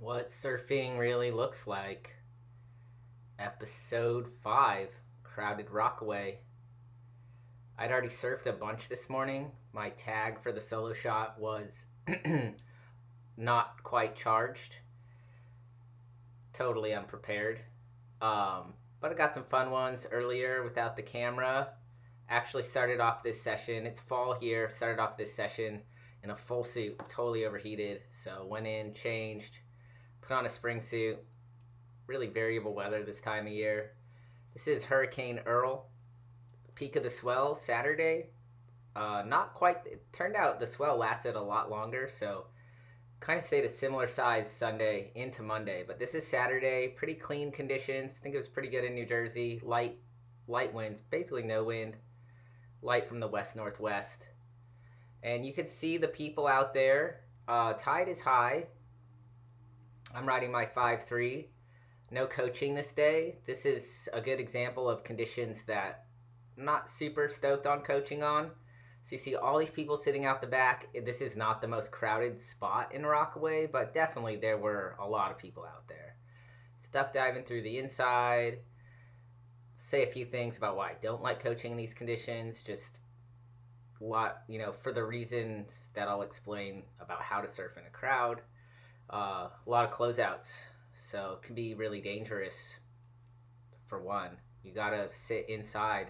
What surfing really looks like. Episode 5, Crowded Rockaway. I'd already surfed a bunch this morning. My tag for the solo shot was not quite charged. Totally unprepared. But I got some fun ones earlier without the camera. Actually started off this session, it's fall here, started off this session in a full suit, totally overheated. So went in, changed, put on a spring suit. Really variable weather this time of year. This is Hurricane Earl. Peak of the swell Saturday. Not quite. It turned out the swell lasted a lot longer, so kind of stayed a similar size Sunday into Monday. But this is Saturday. Pretty clean conditions. I think it was pretty good in New Jersey. Light winds, basically no wind. Light from the west-northwest. And you can see the people out there. Tide is high. I'm riding my 5.3. No coaching this day. This is a good example of conditions that I'm not super stoked on coaching on. So you see all these people sitting out the back. This is not the most crowded spot in Rockaway, but definitely there were a lot of people out there. Duck diving through the inside. Say a few things about why I don't like coaching in these conditions. Just a lot, for the reasons that I'll explain about how to surf in a crowd. A lot of closeouts. So it can be really dangerous. For one, you gotta sit inside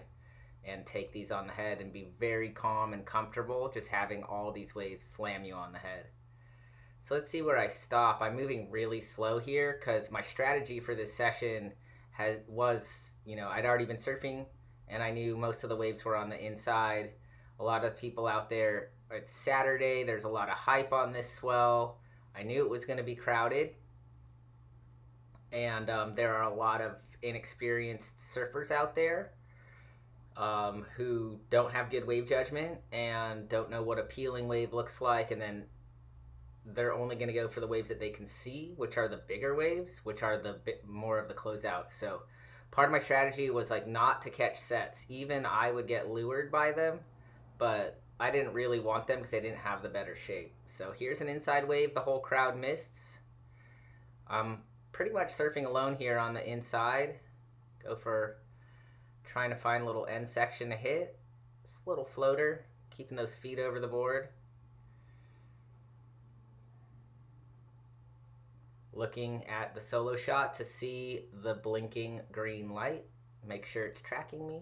and take these on the head and be very calm and comfortable just having all these waves slam you on the head. So let's see where I stop. I'm moving really slow here because my strategy for this session was, I'd already been surfing and I knew most of the waves were on the inside. A lot of people out there, it's Saturday, there's a lot of hype on this swell. I knew it was going to be crowded. And there are a lot of inexperienced surfers out there who don't have good wave judgment and don't know what a peeling wave looks like. And then they're only going to go for the waves that they can see, which are the bigger waves, which are the bit more of the closeouts. So part of my strategy was not to catch sets. Even I would get lured by them, but I didn't really want them because they didn't have the better shape. So here's an inside wave the whole crowd missed. Pretty much surfing alone here on the inside. Go for trying to find a little end section to hit. Just a little floater, keeping those feet over the board. Looking at the solo shot to see the blinking green light. Make sure it's tracking me.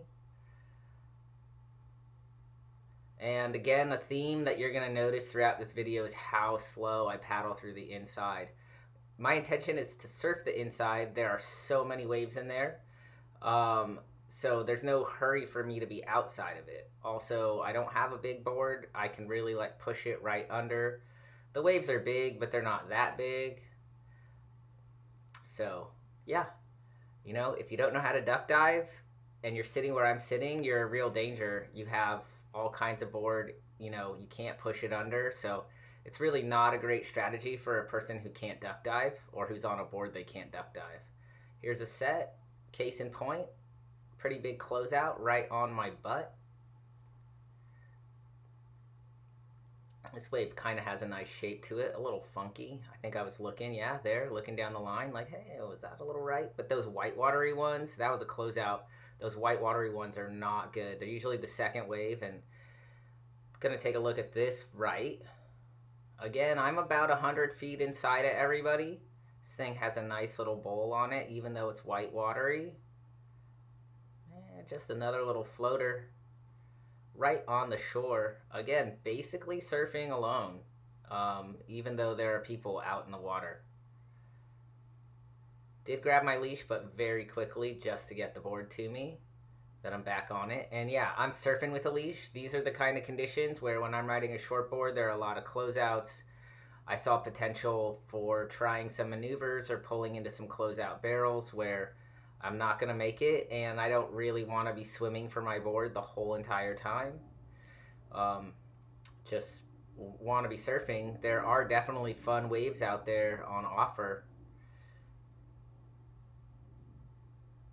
And again, a theme that you're going to notice throughout this video is how slow I paddle through the inside. My intention is to surf the inside. There are so many waves in there. So there's no hurry for me to be outside of it. Also, I don't have a big board. I can really push it right under. The waves are big, but they're not that big. So, yeah. If you don't know how to duck dive and you're sitting where I'm sitting, you're a real danger. You have all kinds of board, you can't push it under. So it's really not a great strategy for a person who can't duck dive or who's on a board they can't duck dive. Here's a set, case in point, pretty big closeout right on my butt. This wave kind of has a nice shape to it, a little funky. I think I was looking down the line hey, was that a little right? But those white watery ones, that was a closeout. Those white watery ones are not good. They're usually the second wave. And I'm going to take a look at this right. Again, I'm about 100 feet inside of everybody. This thing has a nice little bowl on it, even though it's white watery. Just another little floater right on the shore. Again, basically surfing alone, even though there are people out in the water. Did grab my leash, but very quickly just to get the board to me. Then I'm back on it. And yeah, I'm surfing with a leash. These are the kind of conditions where when I'm riding a short board, there are a lot of closeouts. I saw potential for trying some maneuvers or pulling into some closeout barrels where I'm not going to make it, and I don't really want to be swimming for my board the whole entire time. Just want to be surfing. There are definitely fun waves out there on offer.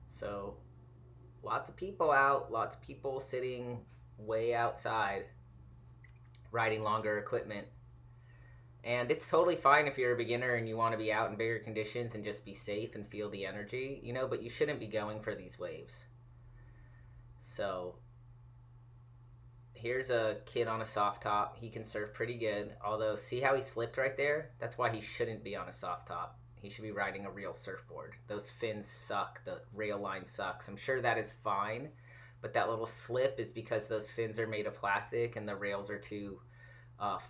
So lots of people out, lots of people sitting way outside, riding longer equipment. And it's totally fine if you're a beginner and you want to be out in bigger conditions and just be safe and feel the energy, but you shouldn't be going for these waves. So here's a kid on a soft top. He can surf pretty good. Although, see how he slipped right there? That's why he shouldn't be on a soft top. He should be riding a real surfboard. Those fins suck. The rail line sucks. I'm sure that is fine. But that little slip is because those fins are made of plastic and the rails are too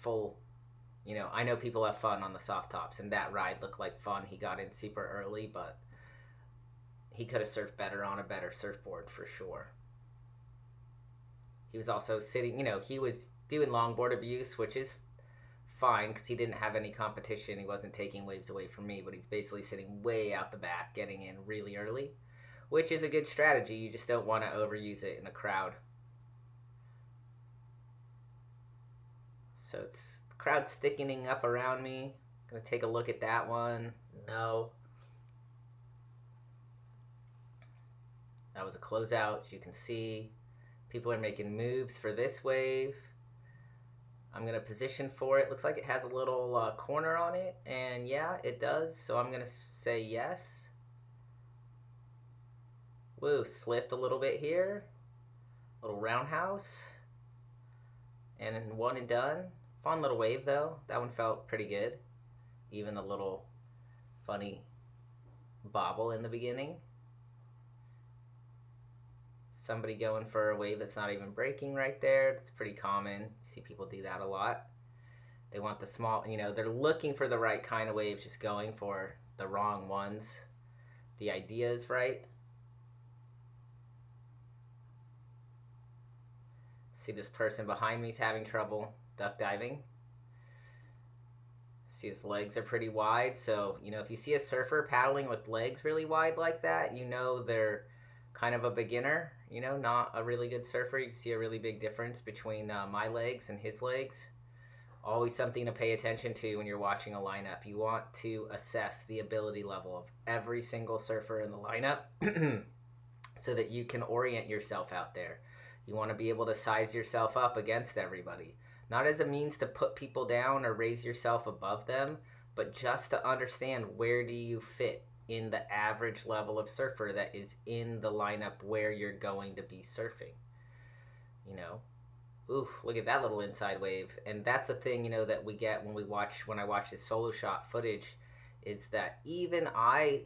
full. I know people have fun on the soft tops, and that ride looked like fun. He got in super early, but he could have surfed better on a better surfboard for sure. He was also sitting, he was doing longboard abuse, which is fine because he didn't have any competition. He wasn't taking waves away from me, but he's basically sitting way out the back, getting in really early, which is a good strategy. You just don't want to overuse it in a crowd. So the crowd's thickening up around me. Gonna take a look at that one. No. That was a closeout, as you can see. People are making moves for this wave. I'm going to position for it. Looks like it has a little corner on it. And yeah, it does. So I'm going to say yes. Woo, slipped a little bit here. Little roundhouse. And one and done. Fun little wave though. That one felt pretty good. Even a little funny bobble in the beginning. Somebody going for a wave that's not even breaking right there. That's pretty common. You see people do that a lot. They want the small, they're looking for the right kind of waves, just going for the wrong ones. The idea is right. See this person behind me is having trouble duck diving. See his legs are pretty wide. So, if you see a surfer paddling with legs really wide like that, they're kind of a beginner, not a really good surfer. You can see a really big difference between my legs and his legs. Always something to pay attention to when you're watching a lineup. You want to assess the ability level of every single surfer in the lineup so that you can orient yourself out there. You want to be able to size yourself up against everybody. Not as a means to put people down or raise yourself above them, but just to understand where do you fit in the average level of surfer that is in the lineup where you're going to be surfing. Ooh, look at that little inside wave. And that's the thing, that we get when I watch this solo shot footage, is that even I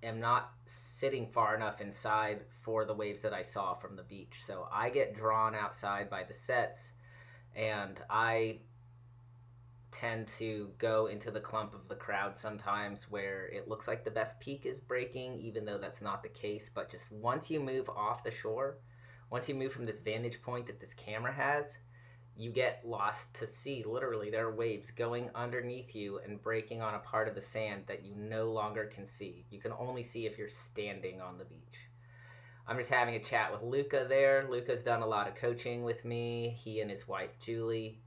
am not sitting far enough inside for the waves that I saw from the beach. So I get drawn outside by the sets, and I tend to go into the clump of the crowd sometimes where it looks like the best peak is breaking, even though that's not the case. But just once you move off the shore, once you move from this vantage point that this camera has, you get lost to sea. Literally, there are waves going underneath you and breaking on a part of the sand that you no longer can see. You can only see if you're standing on the beach. I'm just having a chat with Luca there. Luca's done a lot of coaching with me. He and his wife, Julie.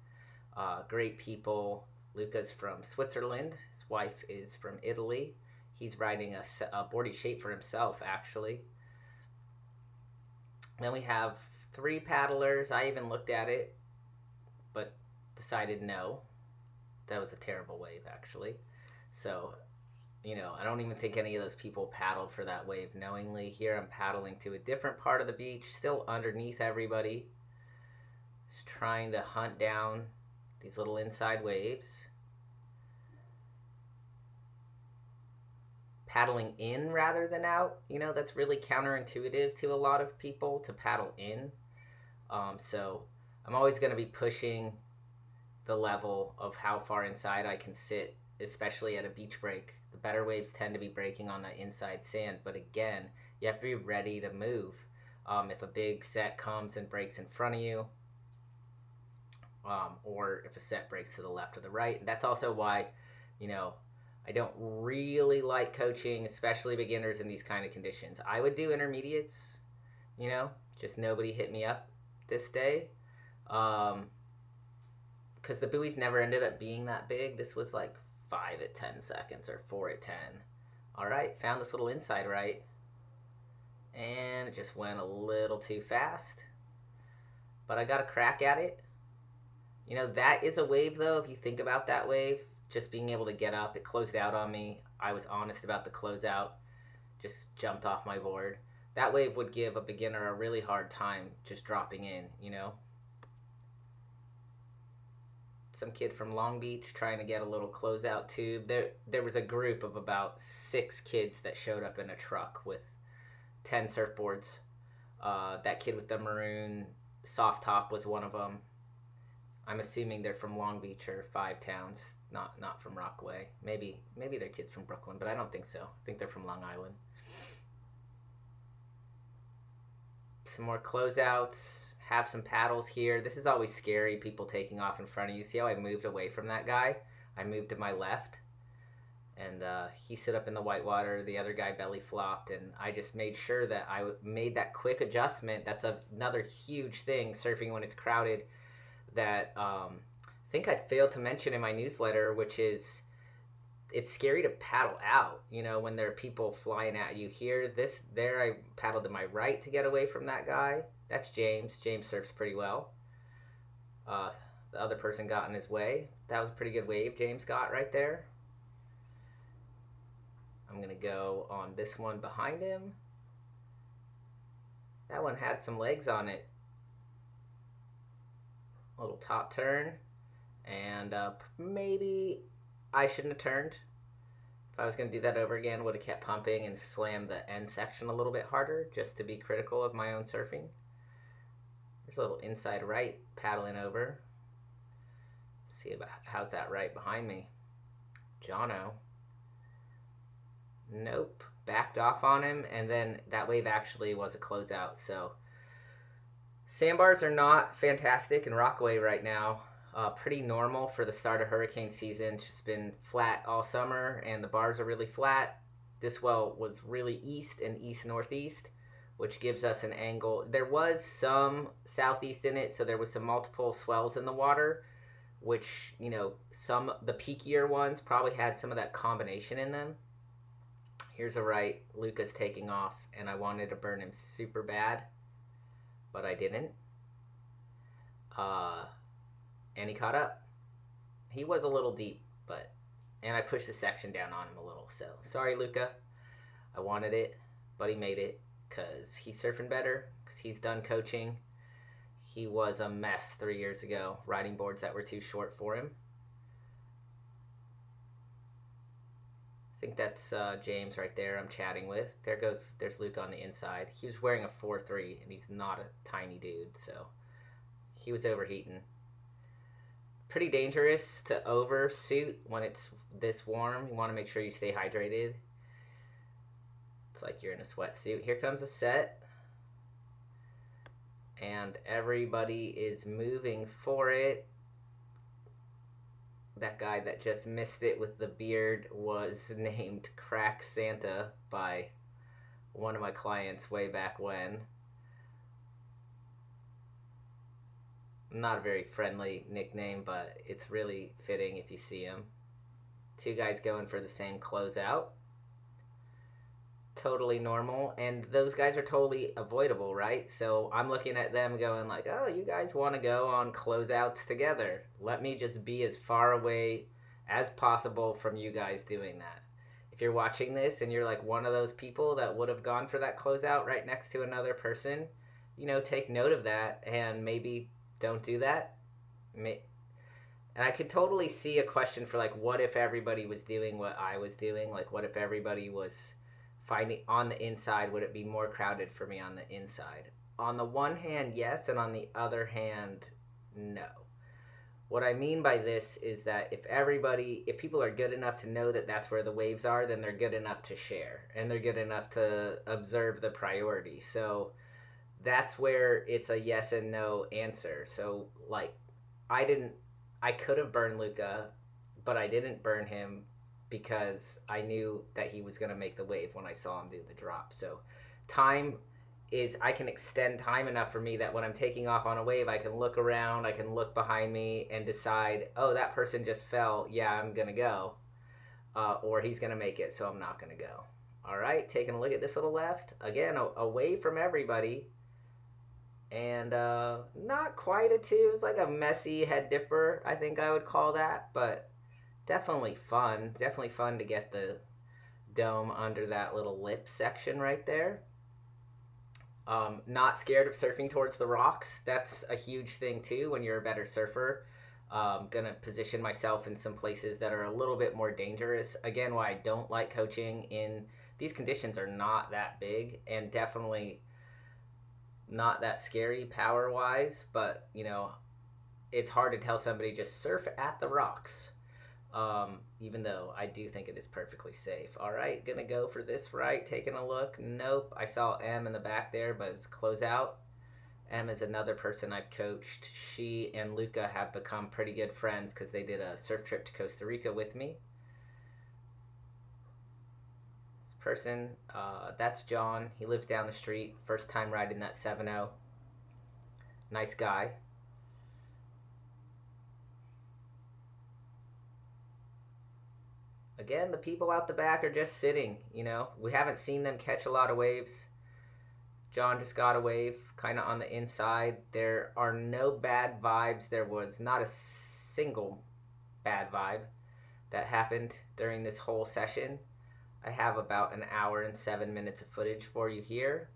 Great people. Luca's from Switzerland. His wife is from Italy. He's riding a boardy shape for himself, actually. Then we have 3 paddlers. I even looked at it, but decided no. That was a terrible wave, actually. So, I don't even think any of those people paddled for that wave knowingly. Here I'm paddling to a different part of the beach, still underneath everybody. Just trying to hunt down these little inside waves. Paddling in rather than out, that's really counterintuitive to a lot of people, to paddle in. So I'm always going to be pushing the level of how far inside I can sit, especially at a beach break. The better waves tend to be breaking on that inside sand, but again, you have to be ready to move. If a big set comes and breaks in front of you, or if a set breaks to the left or the right. And that's also why, I don't really like coaching, especially beginners in these kind of conditions. I would do intermediates, just nobody hit me up this day. Because the buoys never ended up being that big. This was like 5 at 10 seconds or 4 at 10. All right, found this little inside right. And it just went a little too fast. But I got a crack at it. That is a wave, though. If you think about that wave, just being able to get up. It closed out on me. I was honest about the closeout. Just jumped off my board. That wave would give a beginner a really hard time just dropping in, you know. Some kid from Long Beach trying to get a little closeout tube. There was a group of about 6 kids that showed up in a truck with 10 surfboards. That kid with the maroon soft top was one of them. I'm assuming they're from Long Beach or Five Towns, not from Rockaway. Maybe they're kids from Brooklyn, but I don't think so. I think they're from Long Island. Some more closeouts. Have some paddles here. This is always scary, people taking off in front of you. See how I moved away from that guy? I moved to my left, and he stood up in the whitewater. The other guy belly flopped, and I just made sure that I made that quick adjustment. That's another huge thing, surfing when it's crowded, that I think I failed to mention in my newsletter, which is it's scary to paddle out, you know, when there are people flying at you. There, I paddled to my right to get away from that guy. That's James. James surfs pretty well. The other person got in his way. That was a pretty good wave James got right there. I'm going to go on this one behind him. That one had some legs on it. A little top turn. And maybe I shouldn't have turned. If I was going to do that over again, would have kept pumping and slammed the end section a little bit harder just to be critical of my own surfing. There's a little inside right paddling over. Let's see about how's that right behind me. Jono. Nope. Backed off on him, and then that wave actually was a closeout. So sandbars are not fantastic in Rockaway right now. Pretty normal for the start of hurricane season. It's just been flat all summer, and the bars are really flat. This well was really east and east-northeast, which gives us an angle. There was some southeast in it, so there was some multiple swells in the water, which, you know, the peakier ones probably had some of that combination in them. Here's a right. Luca's taking off, and I wanted to burn him super bad, but I didn't. And he caught up. He was a little deep, and I pushed the section down on him a little. So, sorry, Luca. I wanted it, but he made it because he's surfing better, because he's done coaching. He was a mess 3 years ago, riding boards that were too short for him. I think that's James right there I'm chatting with. There's Luca on the inside. He was wearing a 4.3, and he's not a tiny dude, so he was overheating. Pretty dangerous to oversuit when it's this warm. You want to make sure you stay hydrated. It's like you're in a sweatsuit. Here comes a set. And everybody is moving for it. That guy that just missed it with the beard was named Crack Santa by one of my clients way back when. Not a very friendly nickname, but it's really fitting if you see him. 2 guys going for the same closeout. Totally normal, and those guys are totally avoidable, right? So I'm looking at them going like, oh, you guys want to go on closeouts together. Let me just be as far away as possible from you guys doing that. If you're watching this and you're like one of those people that would have gone for that closeout right next to another person, you know, take note of that and maybe don't do that. And I could totally see a question for like, what if everybody was doing what I was doing? Like, what if everybody was finding on the inside? Would it be more crowded for me on the inside? On the one hand, yes, and on the other hand, no. What I mean by this is that if people are good enough to know that that's where the waves are, then they're good enough to share, and they're good enough to observe the priority. So that's where it's a yes and no answer. So like, I could have burned Luca, but I didn't burn him because I knew that he was going to make the wave when I saw him do the drop. So I can extend time enough for me that when I'm taking off on a wave, I can look around, I can look behind me and decide, oh, that person just fell. Yeah, I'm going to go. Or he's going to make it, so I'm not going to go. All right, taking a look at this little left. Again, away from everybody. And not quite a 2. It's like a messy head dipper, I think I would call that. But Definitely fun. Definitely fun to get the dome under that little lip section right there. Not scared of surfing towards the rocks. That's a huge thing too when you're a better surfer. Gonna position myself in some places that are a little bit more dangerous. Again, why I don't like coaching in these conditions are not that big and definitely not that scary power wise, but it's hard to tell somebody just surf at the rocks. Even though I do think it is perfectly safe. All right, gonna go for this right. Taking a look. Nope. I saw M in the back there, but it's closeout. M is another person I've coached. She and Luca have become pretty good friends because they did a surf trip to Costa Rica with me. This person, that's John. He lives down the street. First time riding that 7.0. Nice guy. Again, the people out the back are just sitting. We haven't seen them catch a lot of waves. John just got a wave kind of on the inside. There are no bad vibes. There was not a single bad vibe that happened during this whole session. I have about an hour and 7 minutes of footage for you here.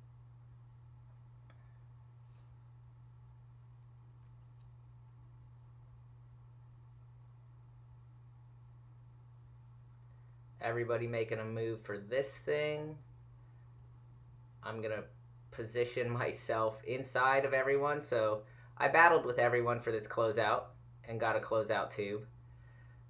Everybody making a move for this thing. I'm going to position myself inside of everyone. So I battled with everyone for this closeout and got a closeout tube.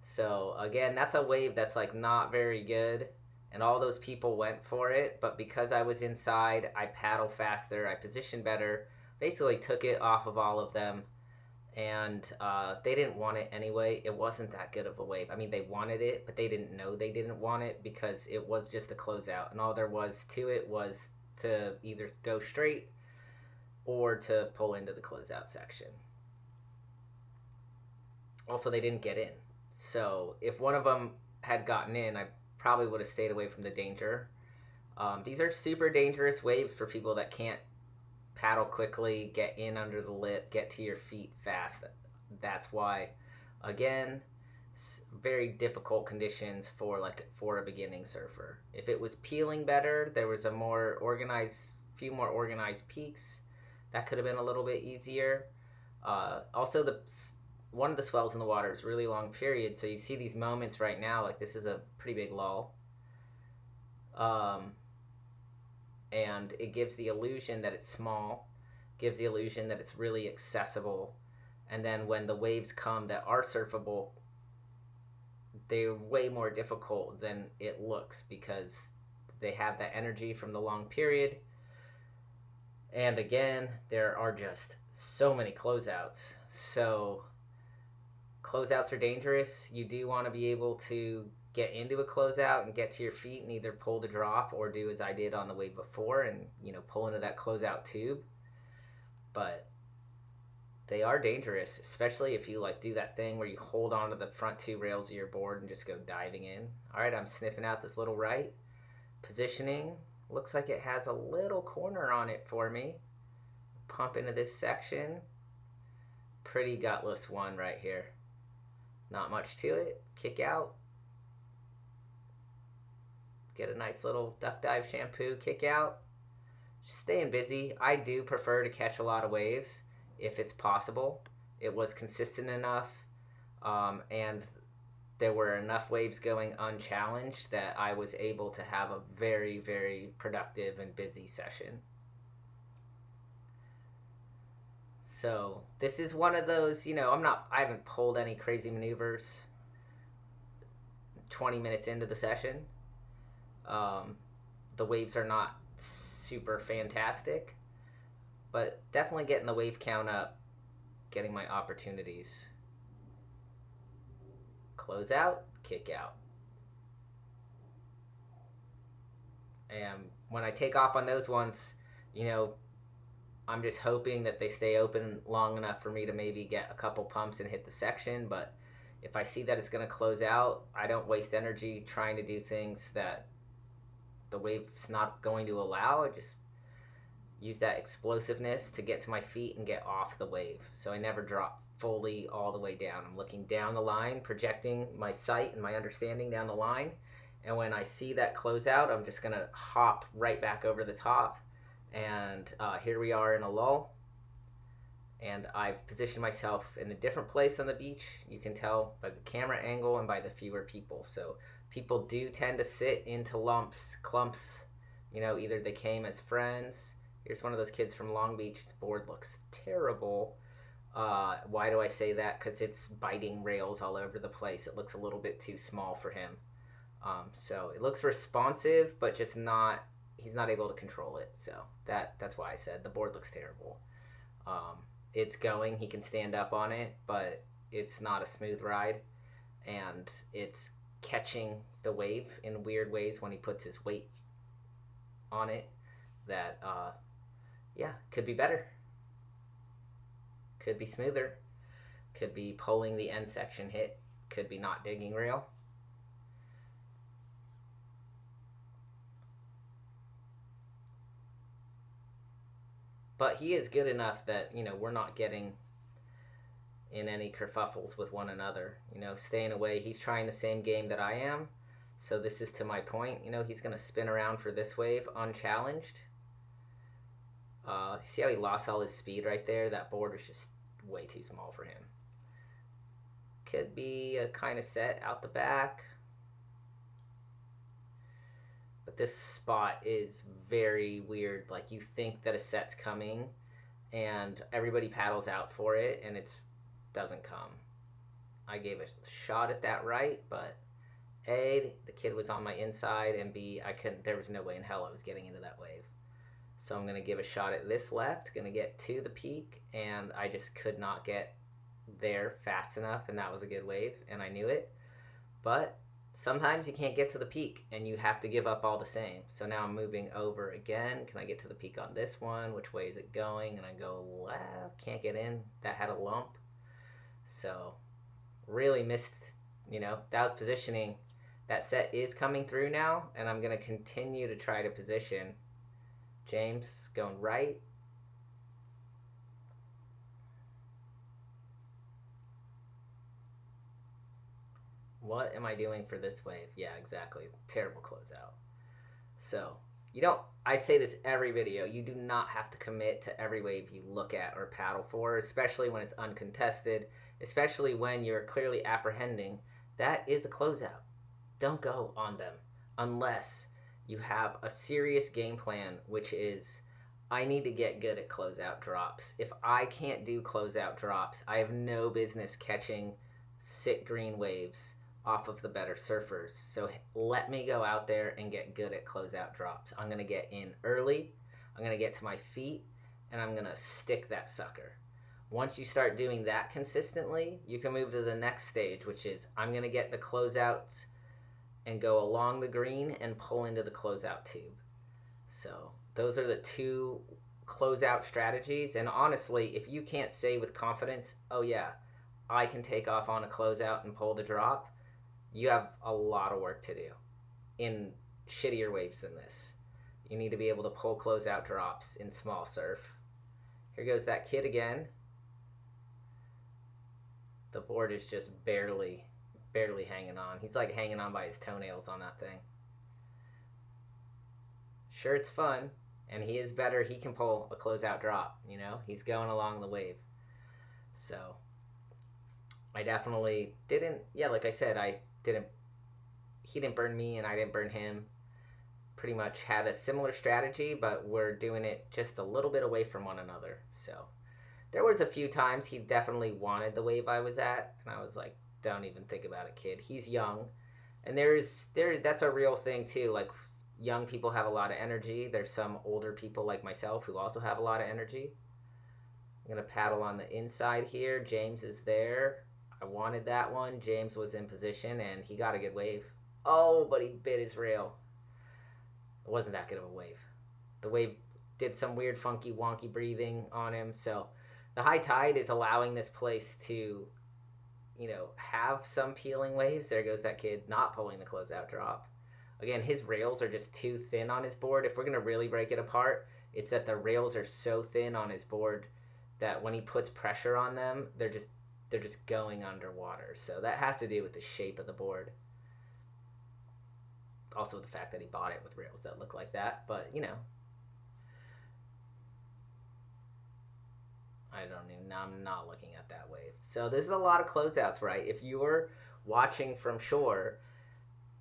So again, that's a wave that's like not very good. And all those people went for it. But because I was inside, I paddle faster. I positioned better. Basically took it off of all of them. And they didn't want it anyway. It wasn't that good of a wave. I mean, they wanted it, but they didn't know they didn't want it because it was just a closeout. And all there was to it was to either go straight or to pull into the closeout section. Also, they didn't get in. So if one of them had gotten in, I probably would have stayed away from the danger. These are super dangerous waves for people that can't paddle quickly, get in under the lip, get to your feet fast. That's why, again, very difficult conditions for a beginning surfer. If it was peeling better, there was few more organized peaks. That could have been a little bit easier. Also, one of the swells in the water is really long period, so you see these moments right now, like this is a pretty big lull. And it gives the illusion that it's small, gives the illusion that it's really accessible. And then when the waves come that are surfable, they're way more difficult than it looks because they have that energy from the long period. And again, there are just so many closeouts. So closeouts are dangerous. You do want to be able to get into a closeout and get to your feet and either pull the drop or do as I did on the wave before and pull into that closeout tube. But they are dangerous, especially if you do that thing where you hold onto the front two rails of your board and just go diving in. All right, I'm sniffing out this little right. Positioning. Looks like it has a little corner on it for me. Pump into this section. Pretty gutless one right here. Not much to it. Kick out. Get a nice little duck dive shampoo, kick out. Just staying busy. I do prefer to catch a lot of waves if it's possible. It was consistent enough, and there were enough waves going unchallenged that I was able to have a very, very productive and busy session. So this is one of those, I haven't pulled any crazy maneuvers 20 minutes into the session. The waves are not super fantastic, but definitely getting the wave count up, getting my opportunities. Close out, kick out. And when I take off on those ones, I'm just hoping that they stay open long enough for me to maybe get a couple pumps and hit the section. But if I see that it's going to close out, I don't waste energy trying to do things that the wave's not going to allow. I just use that explosiveness to get to my feet and get off the wave. So I never drop fully all the way down. I'm looking down the line, projecting my sight and my understanding down the line. And when I see that closeout, I'm just going to hop right back over the top. And here we are in a lull. And I've positioned myself in a different place on the beach. You can tell by the camera angle and by the fewer people. So people do tend to sit into clumps. You know, either they came as friends. Here's one of those kids from Long Beach. His board looks terrible. Why do I say that? Because it's biting rails all over the place. It looks a little bit too small for him. So it looks responsive, but just not, he's not able to control it. So that's why I said the board looks terrible. It's going, he can stand up on it, but it's not a smooth ride. And it's catching the wave in weird ways when he puts his weight on it. That, could be better. Could be smoother. Could be pulling the end section hit. Could be not digging rail. But he is good enough that, you know, we're not getting in any kerfuffles with one another. You know, staying away. He's trying the same game that I am. So this is to my point. You know, he's going to spin around for this wave unchallenged. See how he lost all his speed right there? That board was just way too small for him. Could be a kind of set out the back. But this spot is very weird. Like, you think that a set's coming and everybody paddles out for it and it doesn't come. I gave a shot at that right, but A, the kid was on my inside, and B, there was no way in hell I was getting into that wave. So I'm going to give a shot at this left, going to get to the peak, and I just could not get there fast enough, and that was a good wave, and I knew it. But sometimes you can't get to the peak, and you have to give up all the same. So now I'm moving over again. Can I get to the peak on this one? Which way is it going? And I go left. Can't get in. That had a lump. So really missed, you know, that was positioning. That set is coming through now, and I'm going to continue to try to position. James going right. What am I doing for this wave? Yeah, exactly. Terrible closeout. So, I say this every video, you do not have to commit to every wave you look at or paddle for, especially when it's uncontested, especially when you're clearly apprehending. That is a closeout. Don't go on them unless you have a serious game plan, which is, I need to get good at closeout drops. If I can't do closeout drops, I have no business catching sit green waves off of the better surfers. So let me go out there and get good at closeout drops. I'm going to get in early, I'm going to get to my feet, and I'm going to stick that sucker. Once you start doing that consistently, you can move to the next stage, which is I'm going to get the closeouts and go along the green and pull into the closeout tube. So those are the two closeout strategies. And honestly, if you can't say with confidence, oh yeah, I can take off on a closeout and pull the drop, you have a lot of work to do in shittier waves than this. You need to be able to pull closeout drops in small surf. Here goes that kid again. The board is just barely hanging on. He's like hanging on by his toenails on that thing. Sure, it's fun, and he is better. He can pull a closeout drop, you know? He's going along the wave. So I definitely didn't, like I said, he didn't burn me and I didn't burn him. Pretty much had a similar strategy, but we're doing it just a little bit away from one another. So there was a few times he definitely wanted the wave I was at, and I was like, don't even think about it, kid. He's young. And that's a real thing too. Like, young people have a lot of energy. There's some older people like myself who also have a lot of energy. I'm going to paddle on the inside here. James is there. I wanted that one. James was in position, and he got a good wave. Oh, but he bit his rail. It wasn't that good of a wave. The wave did some weird, funky, wonky breathing on him. So the high tide is allowing this place to, have some peeling waves. There goes that kid not pulling the closeout drop. Again, his rails are just too thin on his board. If we're going to really break it apart, it's that the rails are so thin on his board that when he puts pressure on them, they're just they're just going underwater. So that has to do with the shape of the board. Also with the fact that he bought it with rails that look like that. But, you know, I'm not looking at that wave. So this is a lot of closeouts, right? If you're watching from shore,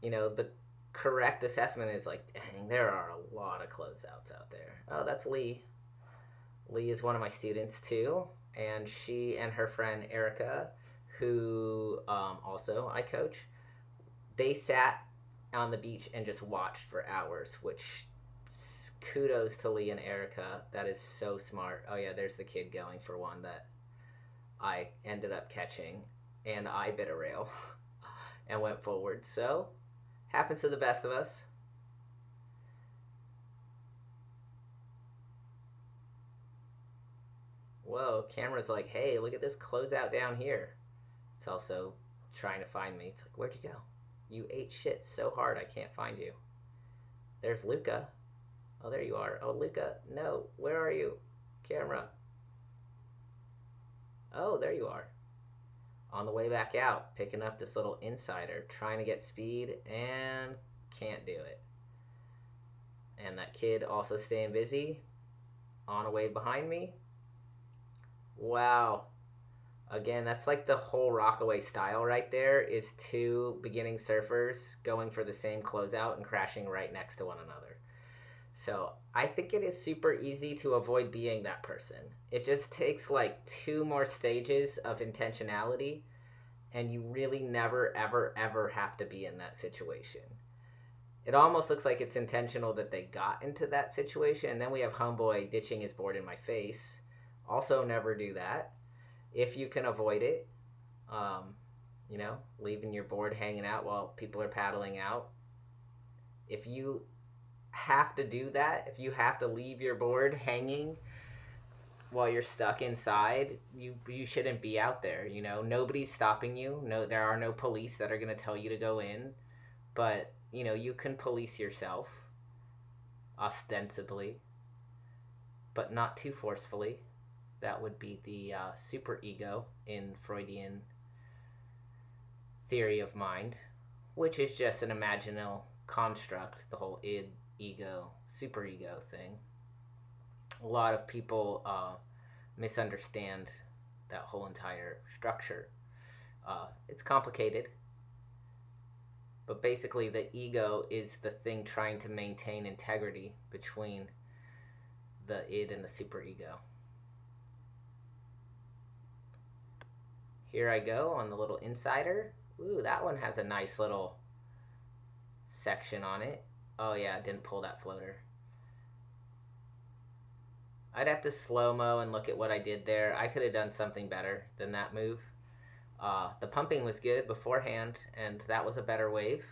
you know, the correct assessment is like, dang, there are a lot of closeouts out there. Oh, that's Lee. Lee is one of my students too, and she and her friend Erica, who also I coach, they sat on the beach and just watched for hours, which kudos to Lee and Erica. That is so smart. Oh yeah, there's the kid going for one that I ended up catching, and I bit a rail and went forward. So happens to the best of us. Whoa, camera's like, hey, look at this closeout down here. It's also trying to find me. It's like, where'd you go? You ate shit so hard I can't find you. There's Luca. Oh, there you are. Oh, Luca, no, where are you? Camera. Oh, there you are. On the way back out, picking up this little insider, trying to get speed, and can't do it. And that kid also staying busy, on a wave behind me. Wow. Again, that's like the whole Rockaway style right there, is two beginning surfers going for the same closeout and crashing right next to one another. So I think it is super easy to avoid being that person. It just takes like 2 more stages of intentionality, and you really never, ever, ever have to be in that situation. It almost looks like it's intentional that they got into that situation, and then we have Homeboy ditching his board in my face. Also, never do that if you can avoid it. You know, leaving your board hanging out while people are paddling out. If you have to do that, if you have to leave your board hanging while you're stuck inside, you shouldn't be out there. You know, nobody's stopping you. No, there are no police that are going to tell you to go in, but you know, you can police yourself ostensibly, but not too forcefully. That would be the super ego in Freudian theory of mind, which is just an imaginal construct, the whole id, ego, superego thing. A lot of people misunderstand that whole entire structure. It's complicated, but basically the ego is the thing trying to maintain integrity between the id and the superego. Here I go on the little insider. Ooh, that one has a nice little section on it. Oh yeah, didn't pull that floater. I'd have to slow-mo and look at what I did there. I could have done something better than that move. The pumping was good beforehand, and that was a better wave.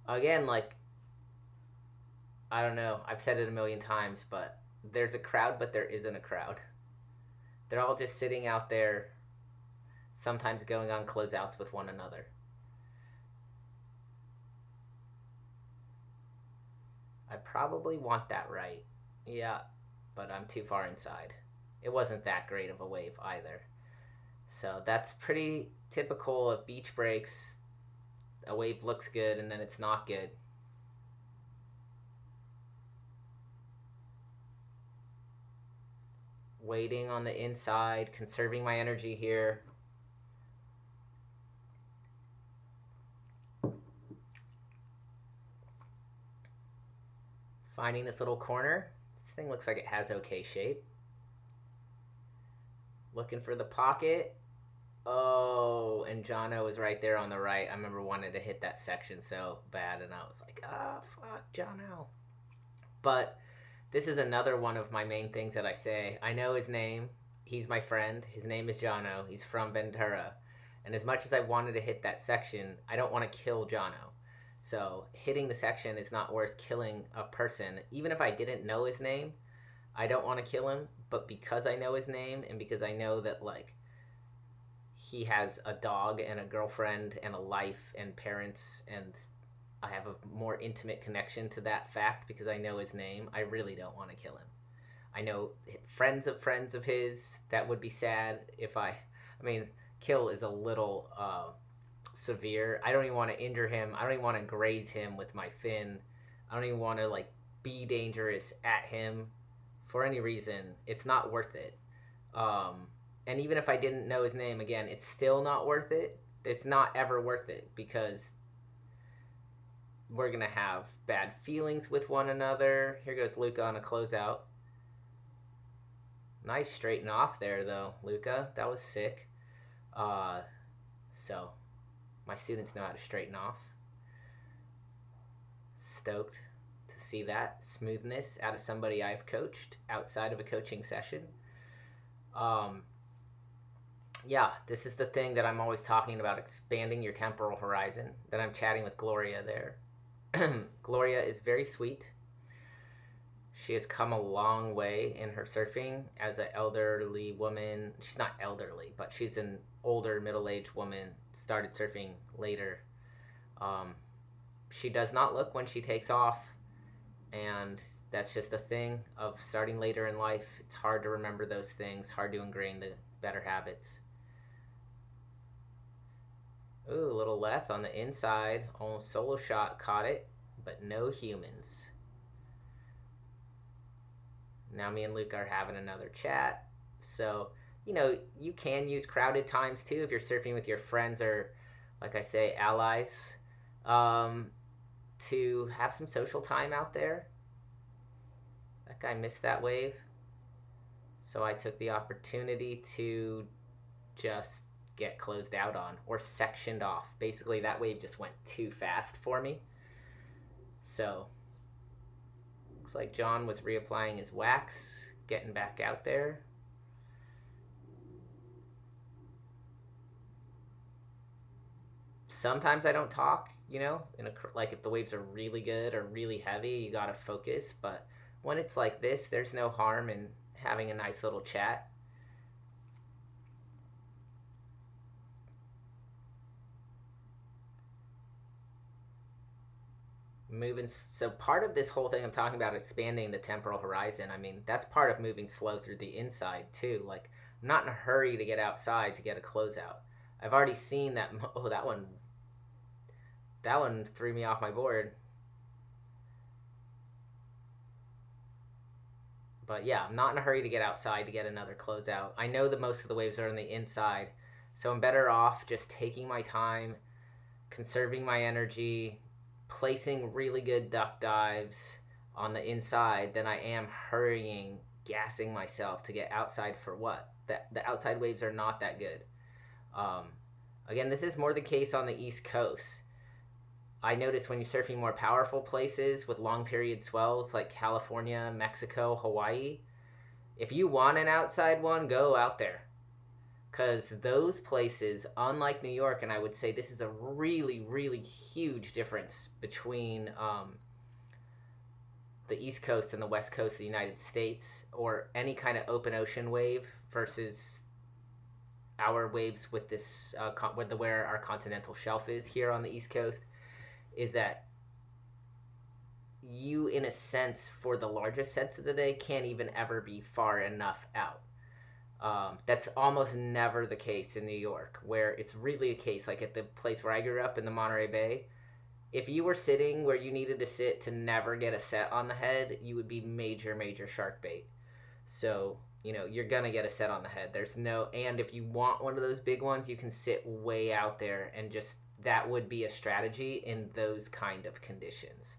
Again, like, I don't know, I've said it a million times, but there's a crowd, but there isn't a crowd. They're all just sitting out there, sometimes going on closeouts with one another. I probably want that right. Yeah, but I'm too far inside. It wasn't that great of a wave either. So that's pretty typical of beach breaks. A wave looks good and then it's not good. Waiting on the inside, conserving my energy here. Finding this little corner. This thing looks like it has okay shape. Looking for the pocket. Oh, and Jono was right there on the right. I remember wanting to hit that section so bad, and I was like, fuck, Jono. But this is another one of my main things that I say. I know his name. He's my friend. His name is Jono. He's from Ventura. And as much as I wanted to hit that section, I don't want to kill Jono. So hitting the section is not worth killing a person. Even if I didn't know his name, I don't want to kill him. But because I know his name and because I know that, like, he has a dog and a girlfriend and a life and parents, and I have a more intimate connection to that fact because I know his name, I really don't want to kill him. I know friends of his, that would be sad if I I mean, kill is a little severe. I don't even want to injure him. I don't even want to graze him with my fin. I don't even want to like be dangerous at him for any reason. It's not worth it. And even if I didn't know his name, again, it's still not worth it. It's not ever worth it because we're going to have bad feelings with one another. Here goes Luca on a closeout. Nice straighten off there, though, Luca. That was sick. So, my students know how to straighten off. Stoked to see that smoothness out of somebody I've coached outside of a coaching session. Yeah, this is the thing that I'm always talking about, expanding your temporal horizon, that I'm chatting with Gloria there. Gloria is very sweet. She has come a long way in her surfing as an elderly woman. She's not elderly, but she's an older middle-aged woman, started surfing later. She does not look when she takes off, and that's just a thing of starting later in life. It's hard to remember those things, hard to ingrain the better habits. Ooh, a little left on the inside. Almost solo shot, caught it, but no humans. Now me and Luke are having another chat. So, you know, you can use crowded times too if you're surfing with your friends or, like I say, allies, to have some social time out there. That guy missed that wave. So I took the opportunity to just get closed out on or sectioned off. Basically, that wave just went too fast for me. So, looks like John was reapplying his wax, getting back out there. Sometimes I don't talk, you know, like if the waves are really good or really heavy, you gotta focus. But when it's like this, there's no harm in having a nice little chat. Moving, so part of this whole thing I'm talking about, expanding the temporal horizon, I mean, that's part of moving slow through the inside too. Like, I'm not in a hurry to get outside to get a closeout. I've already seen that. Oh, that one threw me off my board. But yeah, I'm not in a hurry to get outside to get another closeout. I know that most of the waves are on the inside, so I'm better off just taking my time, conserving my energy, placing really good duck dives on the inside than I am hurrying, gassing myself to get outside for what? The outside waves are not that good. Again, this is more the case on the East Coast. I notice when you're surfing more powerful places with long period swells like California, Mexico, Hawaii, if you want an outside one, go out there. Because those places, unlike New York, and I would say this is a really, really huge difference between the East Coast and the West Coast of the United States, or any kind of open ocean wave versus our waves with this, where our continental shelf is here on the East Coast, is that you, in a sense, for the largest sets of the day, can't even ever be far enough out. That's almost never the case in New York, where it's really a case, like at the place where I grew up in the Monterey Bay, if you were sitting where you needed to sit to never get a set on the head, you would be major, major shark bait. So, you know, you're going to get a set on the head. And if you want one of those big ones, you can sit way out there and just, that would be a strategy in those kind of conditions.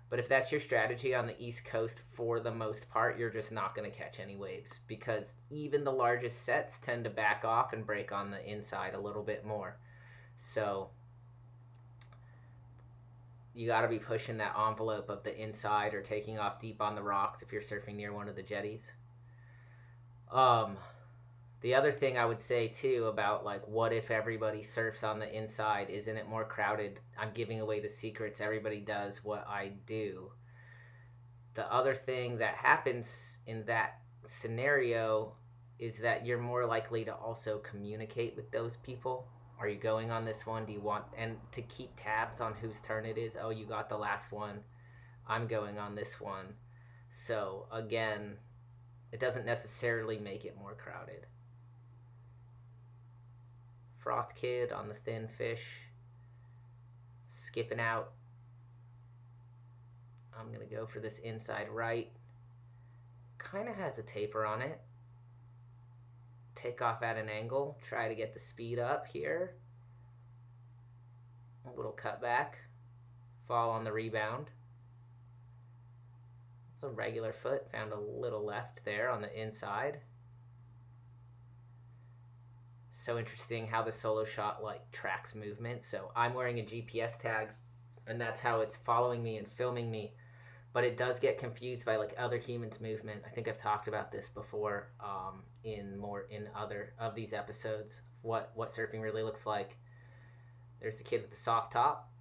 But if that's your strategy on the East Coast, for the most part, you're just not going to catch any waves, because even the largest sets tend to back off and break on the inside a little bit more. So you got to be pushing that envelope of the inside or taking off deep on the rocks if you're surfing near one of the jetties. The other thing I would say too about, like, what if everybody surfs on the inside? Isn't it more crowded? I'm giving away the secrets. Everybody does what I do. The other thing that happens in that scenario is that you're more likely to also communicate with those people. Are you going on this one? Do you want, and to keep tabs on whose turn it is? Oh, you got the last one. I'm going on this one. So again, it doesn't necessarily make it more crowded. Froth Kid on the thin fish. Skipping out. I'm going to go for this inside right. Kind of has a taper on it. Take off at an angle. Try to get the speed up here. A little cut back. Fall on the rebound. It's a regular foot. Found a little left there on the inside. So interesting how the solo shot like tracks movement. So I'm wearing a GPS tag, and that's how it's following me and filming me. But it does get confused by like other humans' movement. I think I've talked about this before in other of these episodes. What surfing really looks like. There's the kid with the soft top.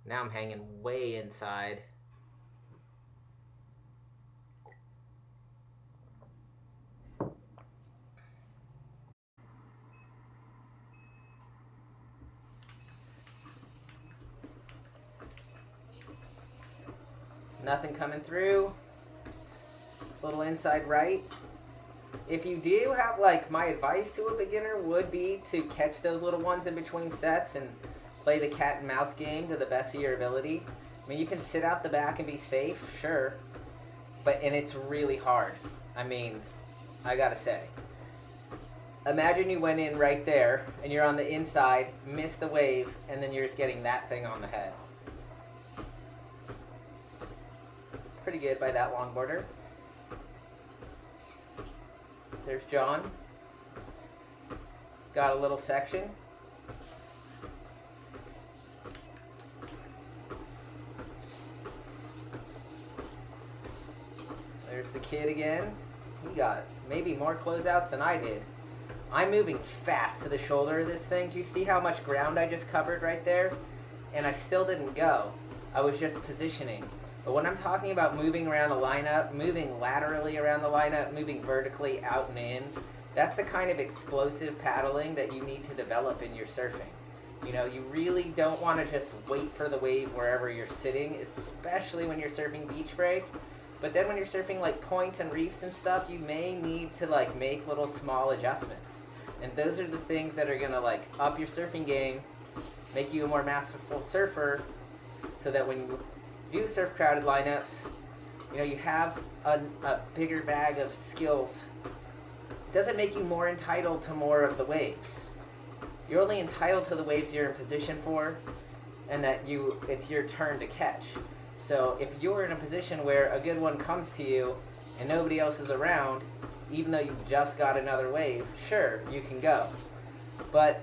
Now I'm hanging way inside. Nothing coming through. It's a little inside right. If you do have, like, my advice to a beginner would be to catch those little ones in between sets and play the cat and mouse game to the best of your ability. I mean, you can sit out the back and be safe, sure. And it's really hard. I mean, I gotta say. Imagine you went in right there, and you're on the inside, missed the wave, and then you're just getting that thing on the head. It's pretty good by that longboarder. There's John. Got a little section. There's the kid again. He got maybe more closeouts than I did. I'm moving fast to the shoulder of this thing. Do you see how much ground I just covered right there? And I still didn't go. I was just positioning. But when I'm talking about moving around the lineup, moving laterally around the lineup, moving vertically out and in, that's the kind of explosive paddling that you need to develop in your surfing. You know, you really don't want to just wait for the wave wherever you're sitting, especially when you're surfing beach break. But then when you're surfing like points and reefs and stuff, you may need to like make little small adjustments. And those are the things that are going to like up your surfing game, make you a more masterful surfer, so that when you do surf crowded lineups, you know, you have a bigger bag of skills. It doesn't make you more entitled to more of the waves. You're only entitled to the waves you're in position for, and that it's your turn to catch. So if you're in a position where a good one comes to you and nobody else is around, even though you just got another wave, sure, you can go. But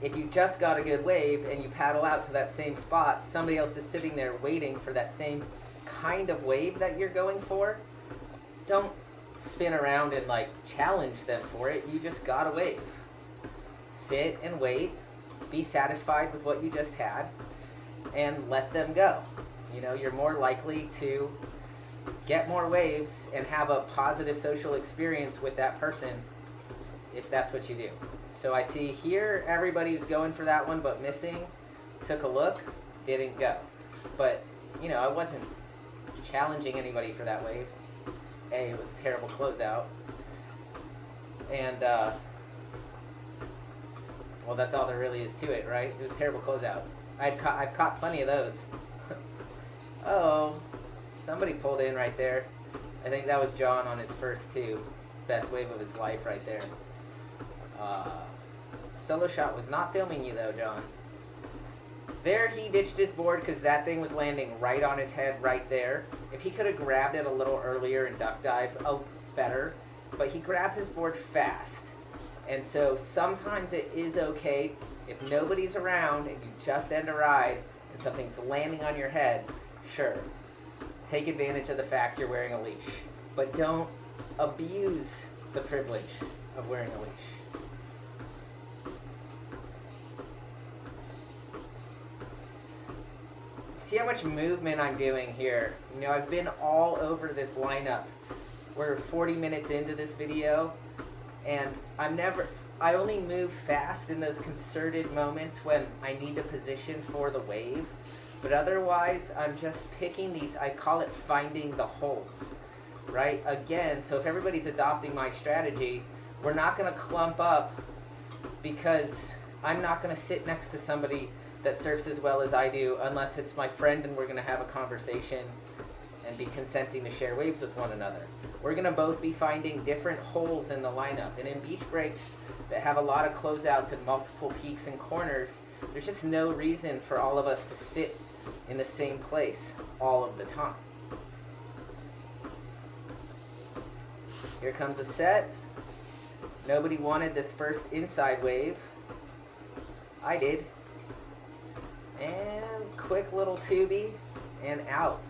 if you just got a good wave and you paddle out to that same spot, somebody else is sitting there waiting for that same kind of wave that you're going for, don't spin around and like challenge them for it. You just got a wave. Sit and wait, be satisfied with what you just had, and let them go. You know, you're more likely to get more waves and have a positive social experience with that person if that's what you do. So I see here everybody's going for that one but missing. Took a look, didn't go. But, you know, I wasn't challenging anybody for that wave. It was a terrible closeout. And, well, that's all there really is to it, right? It was a terrible closeout. I've caught plenty of those. Oh, somebody pulled in right there. I think that was John on his first two. Best wave of his life right there. Solo shot was not filming you though, John. There he ditched his board because that thing was landing right on his head right there. If he could have grabbed it a little earlier and duck dive, better. But he grabbed his board fast. And so sometimes it is okay if nobody's around and you just end a ride and something's landing on your head, sure. Take advantage of the fact you're wearing a leash. But don't abuse the privilege of wearing a leash. See how much movement I'm doing here. You know, I've been all over this lineup. We're 40 minutes into this video, and I only move fast in those concerted moments when I need to position for the wave. But otherwise, I'm just picking these, I call it finding the holes. right? Again, so if everybody's adopting my strategy, we're not going to clump up, because I'm not going to sit next to somebody that surfs as well as I do unless it's my friend and we're going to have a conversation and be consenting to share waves with one another. We're going to both be finding different holes in the lineup. And in beach breaks that have a lot of closeouts and multiple peaks and corners, there's just no reason for all of us to sit in the same place all of the time. Here comes a set. Nobody wanted this first inside wave. I did. And quick little tubey and out.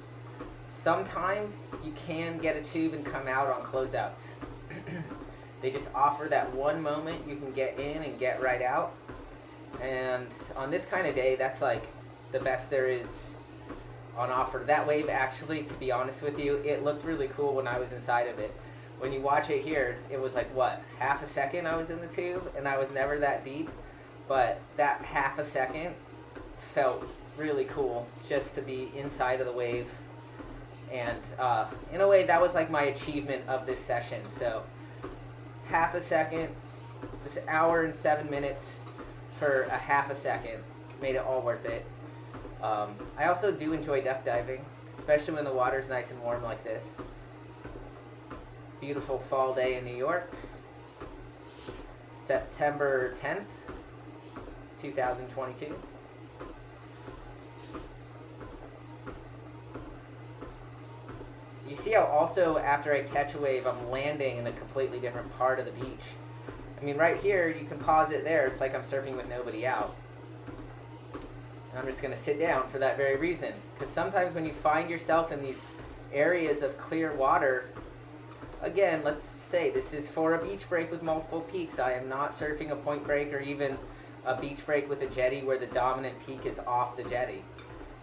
Sometimes you can get a tube and come out on closeouts. They just offer that one moment you can get in and get right out. And on this kind of day, that's like the best there is on offer. That wave actually, to be honest with you, it looked really cool when I was inside of it. When you watch it here, it was like, what, half a second I was in the tube, and I was never that deep. But that half a second felt really cool just to be inside of the wave. And in a way, that was like my achievement of this session. So half a second, this hour and 7 minutes for a half a second made it all worth it. I also do enjoy duck diving, especially when the water's nice and warm like this. Beautiful fall day in New York, September 10th, 2022. You see how also after I catch a wave, I'm landing in a completely different part of the beach. I mean, right here, you can pause it there. It's like I'm surfing with nobody out. And I'm just going to sit down for that very reason. Because sometimes when you find yourself in these areas of clear water, again, let's say this is for a beach break with multiple peaks. I am not surfing a point break or even a beach break with a jetty where the dominant peak is off the jetty.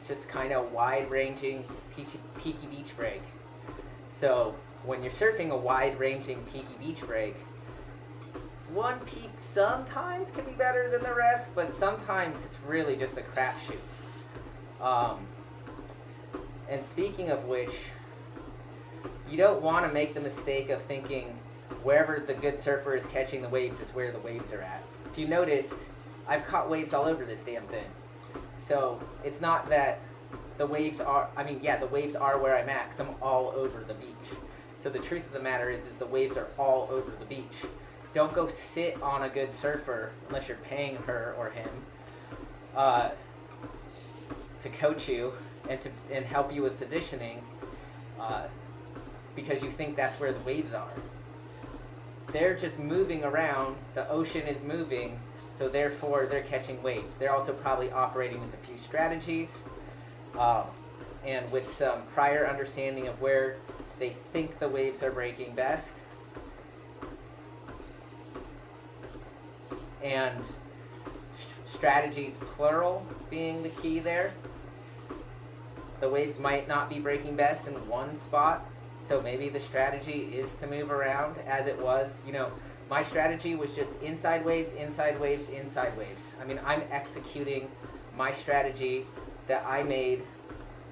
Just kind of wide-ranging, peaky beach break. So when you're surfing a wide-ranging, peaky beach break, one peak sometimes can be better than the rest, but sometimes it's really just a crapshoot. And speaking of which, you don't want to make the mistake of thinking wherever the good surfer is catching the waves is where the waves are at. If you noticed, I've caught waves all over this damn thing. So it's not that the waves are, the waves are where I'm at, because I'm all over the beach. So the truth of the matter is the waves are all over the beach. Don't go sit on a good surfer unless you're paying her or him to coach you and help you with positioning, because you think that's where the waves are. They're just moving around. The ocean is moving, so therefore they're catching waves. They're also probably operating with a few strategies and with some prior understanding of where they think the waves are breaking best. And strategies, plural, being the key there. The waves might not be breaking best in one spot, so maybe the strategy is to move around as it was. My strategy was just inside waves, inside waves, inside waves. I'm executing my strategy that I made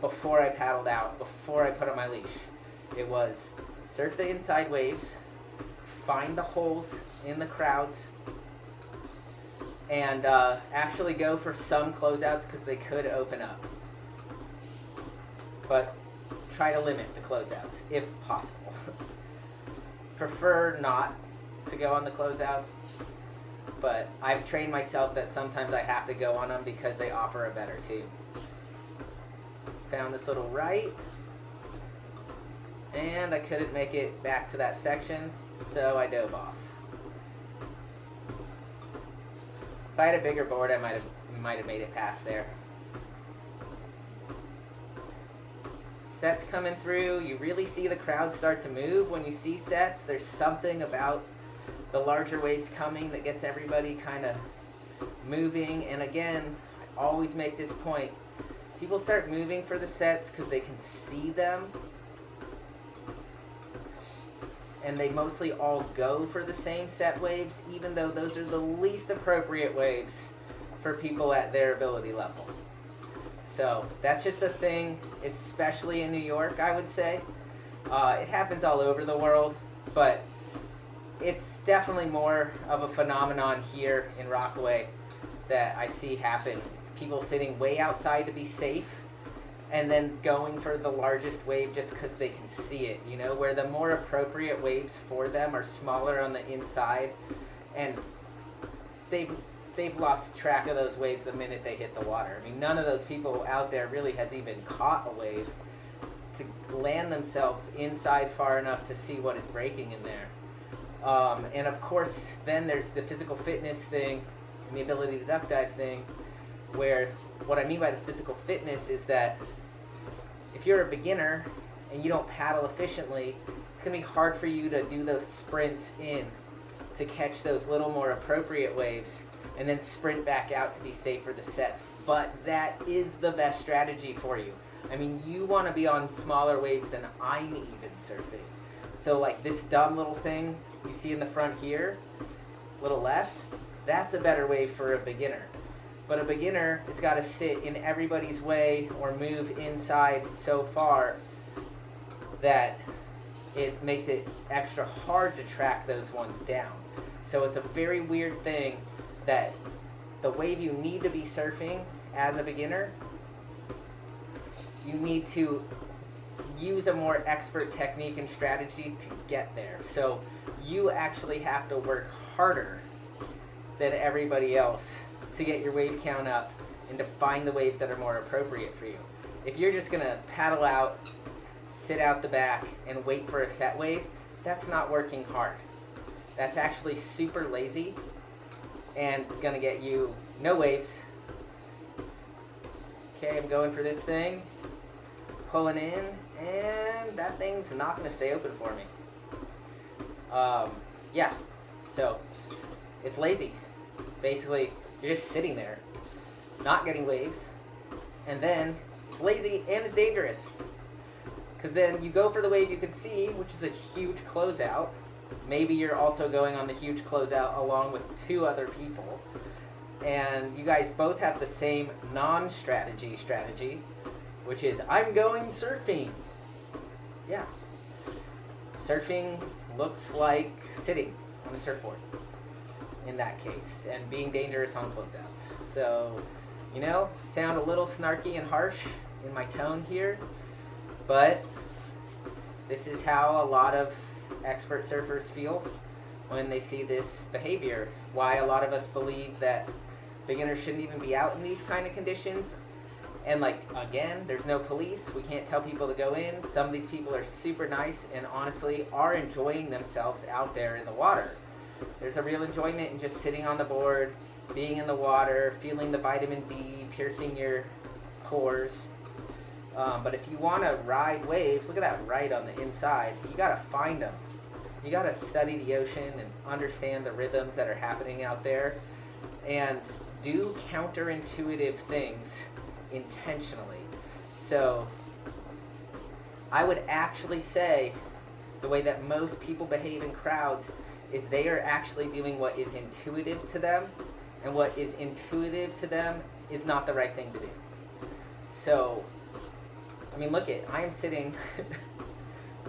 before I paddled out, before I put on my leash. It was surf the inside waves, find the holes in the crowds, and actually go for some closeouts because they could open up. But try to limit the closeouts if possible. Prefer not to go on the closeouts, but I've trained myself that sometimes I have to go on them because they offer a better tube. Found this little right, and I couldn't make it back to that section, so I dove off. If I had a bigger board, I might have made it past there. Sets coming through. You really see the crowd start to move when you see sets. There's something about the larger waves coming that gets everybody kind of moving. And again, I always make this point. People start moving for the sets because they can see them. And they mostly all go for the same set waves, even though those are the least appropriate waves for people at their ability level. So that's just a thing, especially in New York, I would say. It happens all over the world, but it's definitely more of a phenomenon here in Rockaway that I see happen. It's people sitting way outside to be safe and then going for the largest wave just because they can see it, you know, where the more appropriate waves for them are smaller on the inside, and they've lost track of those waves the minute they hit the water. I mean, none of those people out there really has even caught a wave to land themselves inside far enough to see what is breaking in there. And of course, then there's the physical fitness thing and the ability to duck dive thing, where what I mean by the physical fitness is that if you're a beginner and you don't paddle efficiently, it's going to be hard for you to do those sprints in to catch those little more appropriate waves and then sprint back out to be safe for the sets. But that is the best strategy for you. I mean, you want to be on smaller waves than I'm even surfing. So like this dumb little thing you see in the front here, little left, that's a better wave for a beginner. But a beginner has got to sit in everybody's way or move inside so far that it makes it extra hard to track those ones down. So it's a very weird thing that the wave you need to be surfing as a beginner, you need to use a more expert technique and strategy to get there. So you actually have to work harder than everybody else to get your wave count up and to find the waves that are more appropriate for you. If you're just going to paddle out, sit out the back, and wait for a set wave, that's not working hard. That's actually super lazy and going to get you no waves. Okay, I'm going for this thing, pulling in, and that thing's not going to stay open for me. Yeah, so it's lazy. Basically, you're just sitting there, not getting waves, and then it's lazy and it's dangerous. Because then you go for the wave you can see, which is a huge closeout. Maybe you're also going on the huge closeout along with two other people. And you guys both have the same non-strategy strategy, which is, I'm going surfing. Yeah. Surfing looks like sitting on a surfboard in that case, and being dangerous on closeouts. So, you know, sound a little snarky and harsh in my tone here, but this is how a lot of expert surfers feel when they see this behavior. Why a lot of us believe that beginners shouldn't even be out in these kind of conditions. And like, again, there's no police. We can't tell people to go in. Some of these people are super nice and honestly are enjoying themselves out there in the water. There's a real enjoyment in just sitting on the board, being in the water, feeling the vitamin D piercing your pores. But if you want to ride waves, look at that right on the inside. You got to find them. You got to study the ocean and understand the rhythms that are happening out there and do counterintuitive things intentionally. So I would actually say the way that most people behave in crowds is they are actually doing what is intuitive to them, and what is intuitive to them is not the right thing to do. So, I mean, look I am sitting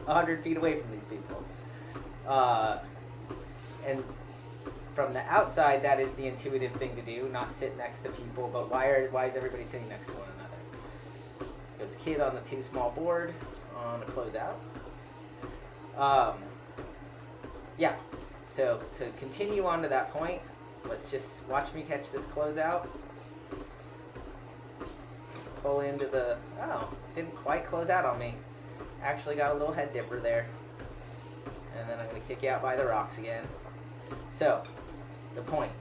100 feet away from these people. And from the outside, that is the intuitive thing to do, not sit next to people. But why is everybody sitting next to one another? There's a kid on the too small board on a closeout. Yeah. So to continue on to that point, let's just watch me catch this closeout. Pull into the, didn't quite close out on me. Actually got a little head dipper there. And then I'm going to kick you out by the rocks again. So, the point.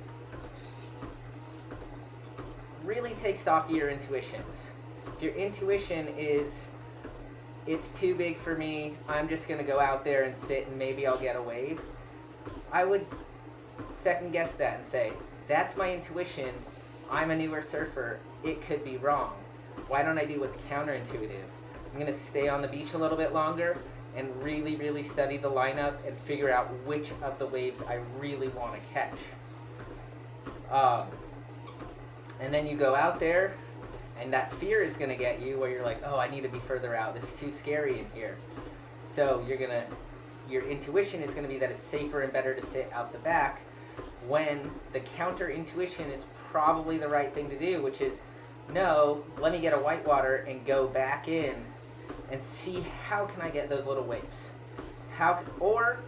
Really take stock of your intuitions. If your intuition is, it's too big for me, I'm just going to go out there and sit and maybe I'll get a wave, I would second guess that and say, that's my intuition, I'm a newer surfer, it could be wrong. Why don't I do what's counterintuitive? I'm going to stay on the beach a little bit longer and really, really study the lineup and figure out which of the waves I really want to catch. And then you go out there, and that fear is going to get you where you're like, oh, I need to be further out. This is too scary in here. So your intuition is going to be that it's safer and better to sit out the back, when the counter intuition is probably the right thing to do, which is, no, let me get a whitewater and go back in and see how can I get those little waves. Or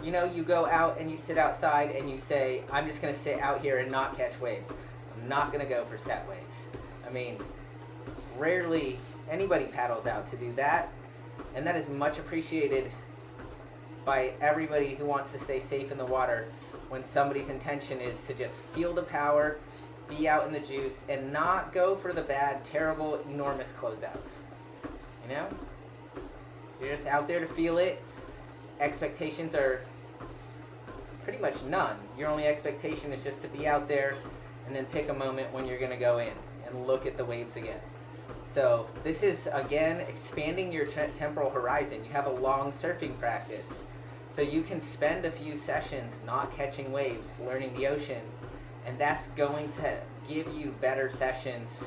you go out and you sit outside and you say, I'm just going to sit out here and not catch waves. I'm not going to go for set waves. I mean, rarely anybody paddles out to do that, and that is much appreciated by everybody who wants to stay safe in the water, when somebody's intention is to just feel the power, be out in the juice, and not go for the bad, terrible, enormous closeouts. You're just out there to feel it. Expectations are pretty much none. Your only expectation is just to be out there and then pick a moment when you're going to go in and look at the waves again. So this is, again, expanding your temporal horizon. You have a long surfing practice. So you can spend a few sessions not catching waves, learning the ocean, and that's going to give you better sessions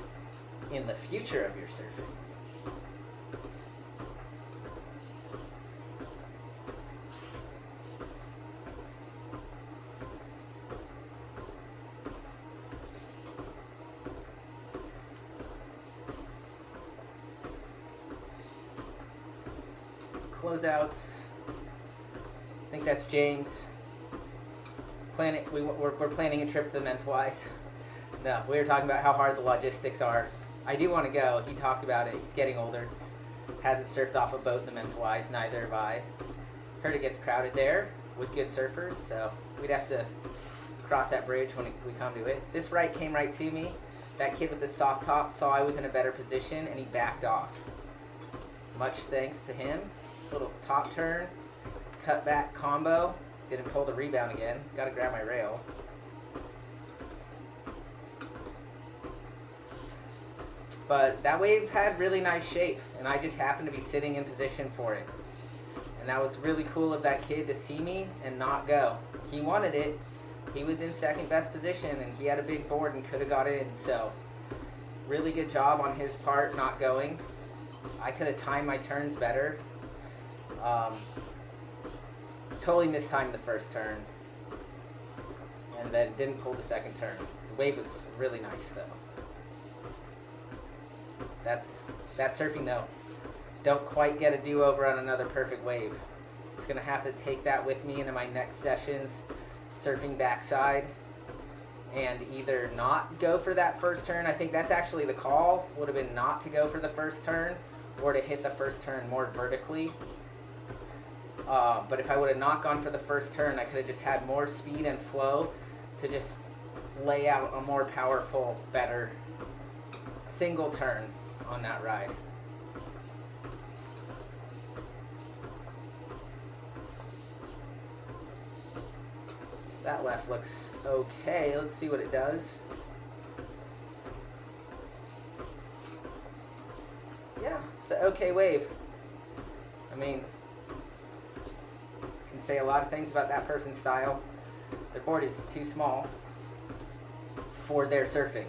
in the future of your surfing. Closeouts. I think that's James. We're planning a trip to the Mentawais. No, we were talking about how hard the logistics are. I do want to go. He talked about it. He's getting older. Hasn't surfed off a boat in the Mentawais. Neither have I. Heard it gets crowded there with good surfers, so we'd have to cross that bridge when we come to it. This right came right to me. That kid with the soft top saw I was in a better position, and he backed off. Much thanks to him. Little top turn, cut back combo. Didn't pull the rebound again. Got to grab my rail. But that wave had really nice shape, and I just happened to be sitting in position for it. And that was really cool of that kid to see me and not go. He wanted it. He was in second best position, and he had a big board and could have got in. So really good job on his part not going. I could have timed my turns better. Totally mistimed the first turn, and then didn't pull the second turn. The wave was really nice though. That's surfing though. Don't quite get a do-over on another perfect wave. Just gonna have to take that with me into my next sessions, surfing backside, and either not go for that first turn. I think that's actually the call. Would have been not to go for the first turn, or to hit the first turn more vertically. But if I would have not gone for the first turn, I could have just had more speed and flow to just lay out a more powerful, better single turn on that ride. That left looks okay. Let's see what it does. Yeah, it's an okay wave. I mean, can say a lot of things about that person's style. Their board is too small for their surfing.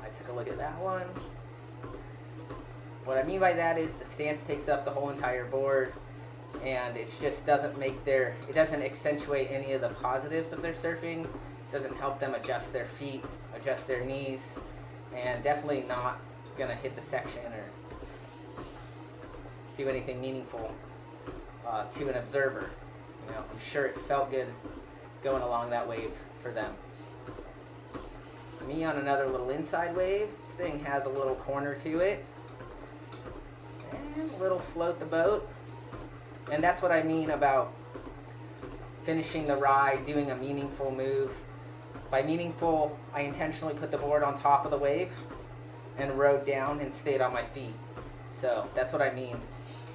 I took a look at that one. What I mean by that is the stance takes up the whole entire board, and it just doesn't it doesn't accentuate any of the positives of their surfing. It doesn't help them adjust their feet, adjust their knees, and definitely not gonna hit the section or do anything meaningful to an observer. I'm sure it felt good going along that wave for them. Me on another little inside wave. This thing has a little corner to it, and a little float the boat. And that's what I mean about finishing the ride, doing a meaningful move. By meaningful, I intentionally put the board on top of the wave and rode down and stayed on my feet. So that's what I mean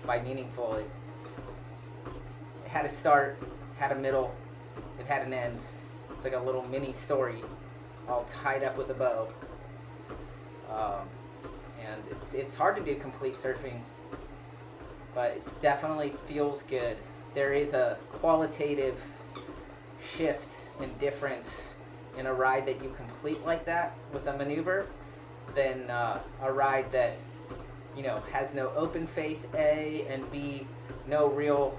by meaningful. It had a start, had a middle, it had an end. It's like a little mini story all tied up with a bow. And it's hard to do complete surfing, but it definitely feels good. There is a qualitative shift and difference in a ride that you complete like that with a maneuver than a ride that has no open face, A, and B, no real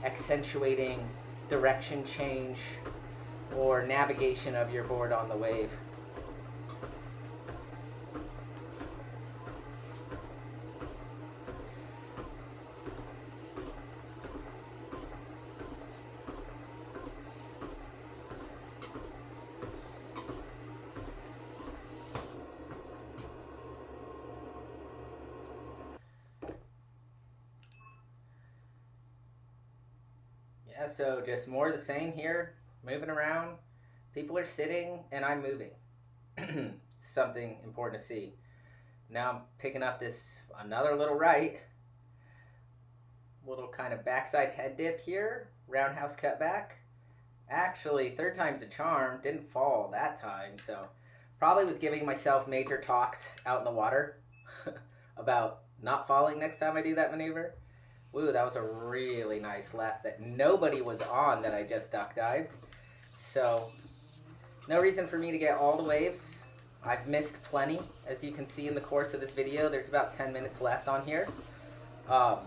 accentuating direction change or navigation of your board on the wave. Yeah, so just more of the same here, moving around. People are sitting and I'm moving. Something important to see. Now I'm picking up another little right. Little kind of backside head dip here. Roundhouse cut back. Actually, third time's a charm. Didn't fall that time, so probably was giving myself major talks out in the water about not falling next time I do that maneuver. Woo, that was a really nice left that nobody was on that I just duck dived. So, no reason for me to get all the waves. I've missed plenty, as you can see in the course of this video. There's about 10 minutes left on here. But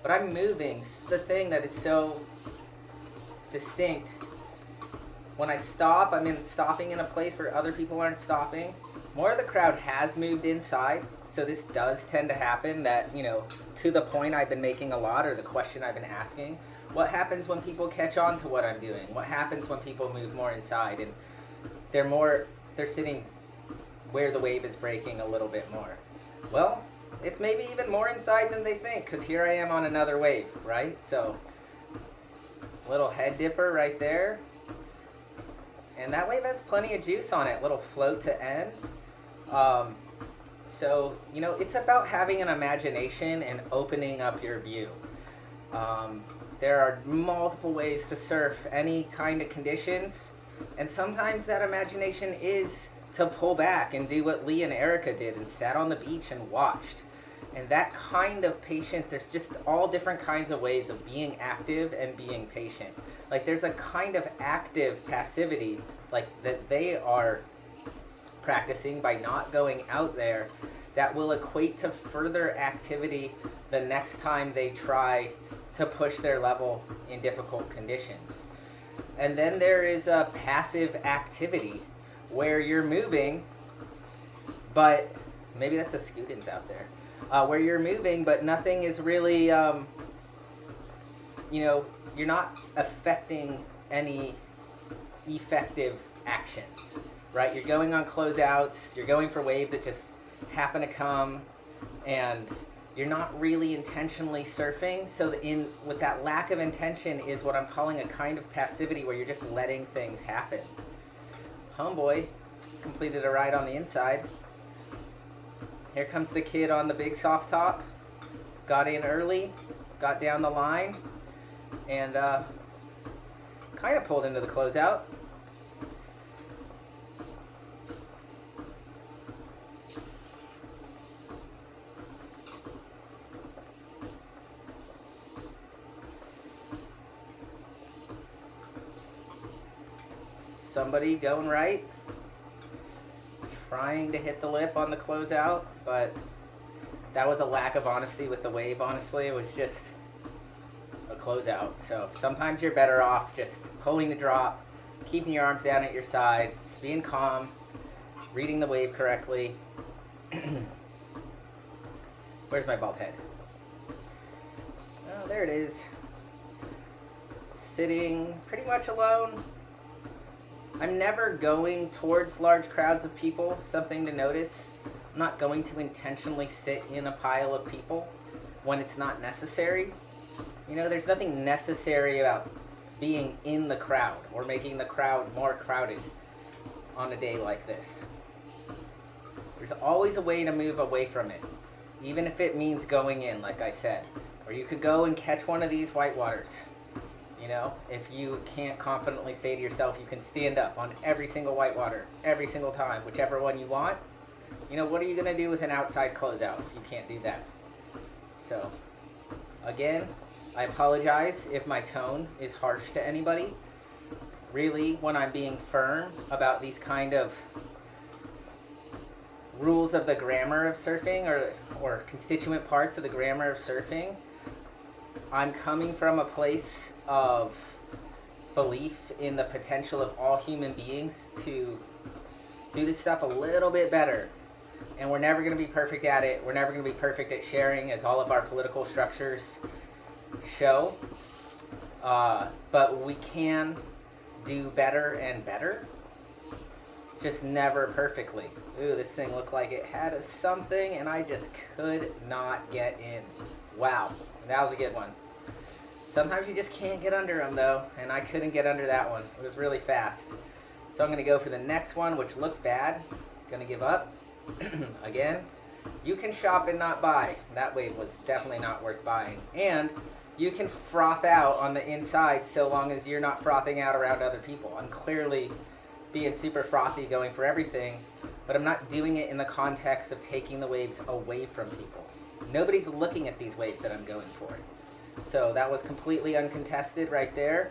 I'm moving. This is the thing that is so distinct. When I stop, I'm stopping in a place where other people aren't stopping. More of the crowd has moved inside. So this does tend to happen that, to the point I've been making a lot, or the question I've been asking, what happens when people catch on to what I'm doing? What happens when people move more inside and they're sitting where the wave is breaking a little bit more? Well, it's maybe even more inside than they think, because here I am on another wave, right? So, little head dipper right there. And that wave has plenty of juice on it, little float to end. So, it's about having an imagination and opening up your view. There are multiple ways to surf any kind of conditions, and sometimes that imagination is to pull back and do what Lee and Erica did and sat on the beach and watched. And that kind of patience, there's just all different kinds of ways of being active and being patient. Like, there's a kind of active passivity, like, that they are practicing by not going out there, that will equate to further activity the next time they try to push their level in difficult conditions. And then there is a passive activity where you're moving, but maybe that's the Scootins out there, where you're moving, but nothing is really, you're not affecting any effective actions, right? You're going on closeouts, you're going for waves that just happen to come, and you're not really intentionally surfing. So with that lack of intention is what I'm calling a kind of passivity, where you're just letting things happen. Homeboy completed a ride on the inside. Here comes the kid on the big soft top. Got in early, got down the line, and kind of pulled into the closeout. Somebody going right, trying to hit the lip on the closeout, but that was a lack of honesty with the wave, honestly. It was just a closeout. So sometimes you're better off just pulling the drop, keeping your arms down at your side, just being calm, reading the wave correctly. Where's my bald head? Oh, there it is. Sitting pretty much alone. I'm never going towards large crowds of people, something to notice. I'm not going to intentionally sit in a pile of people when it's not necessary. There's nothing necessary about being in the crowd or making the crowd more crowded on a day like this. There's always a way to move away from it, even if it means going in, like I said. Or you could go and catch one of these whitewaters. If you can't confidently say to yourself you can stand up on every single whitewater, every single time, whichever one you want, what are you going to do with an outside closeout if you can't do that? So, again, I apologize if my tone is harsh to anybody. Really, when I'm being firm about these kind of rules of the grammar of surfing, or constituent parts of the grammar of surfing, I'm coming from a place of belief in the potential of all human beings to do this stuff a little bit better. And we're never going to be perfect at it. We're never going to be perfect at sharing, as all of our political structures show. But we can do better and better. Just never perfectly. Ooh, this thing looked like it had a something, and I just could not get in. Wow, that was a good one. Sometimes you just can't get under them, though, and I couldn't get under that one. It was really fast. So I'm going to go for the next one, which looks bad. Going to give up. Again, you can shop and not buy. That wave was definitely not worth buying. And you can froth out on the inside so long as you're not frothing out around other people. I'm clearly being super frothy, going for everything, but I'm not doing it in the context of taking the waves away from people. Nobody's looking at these waves that I'm going for. So that was completely uncontested right there,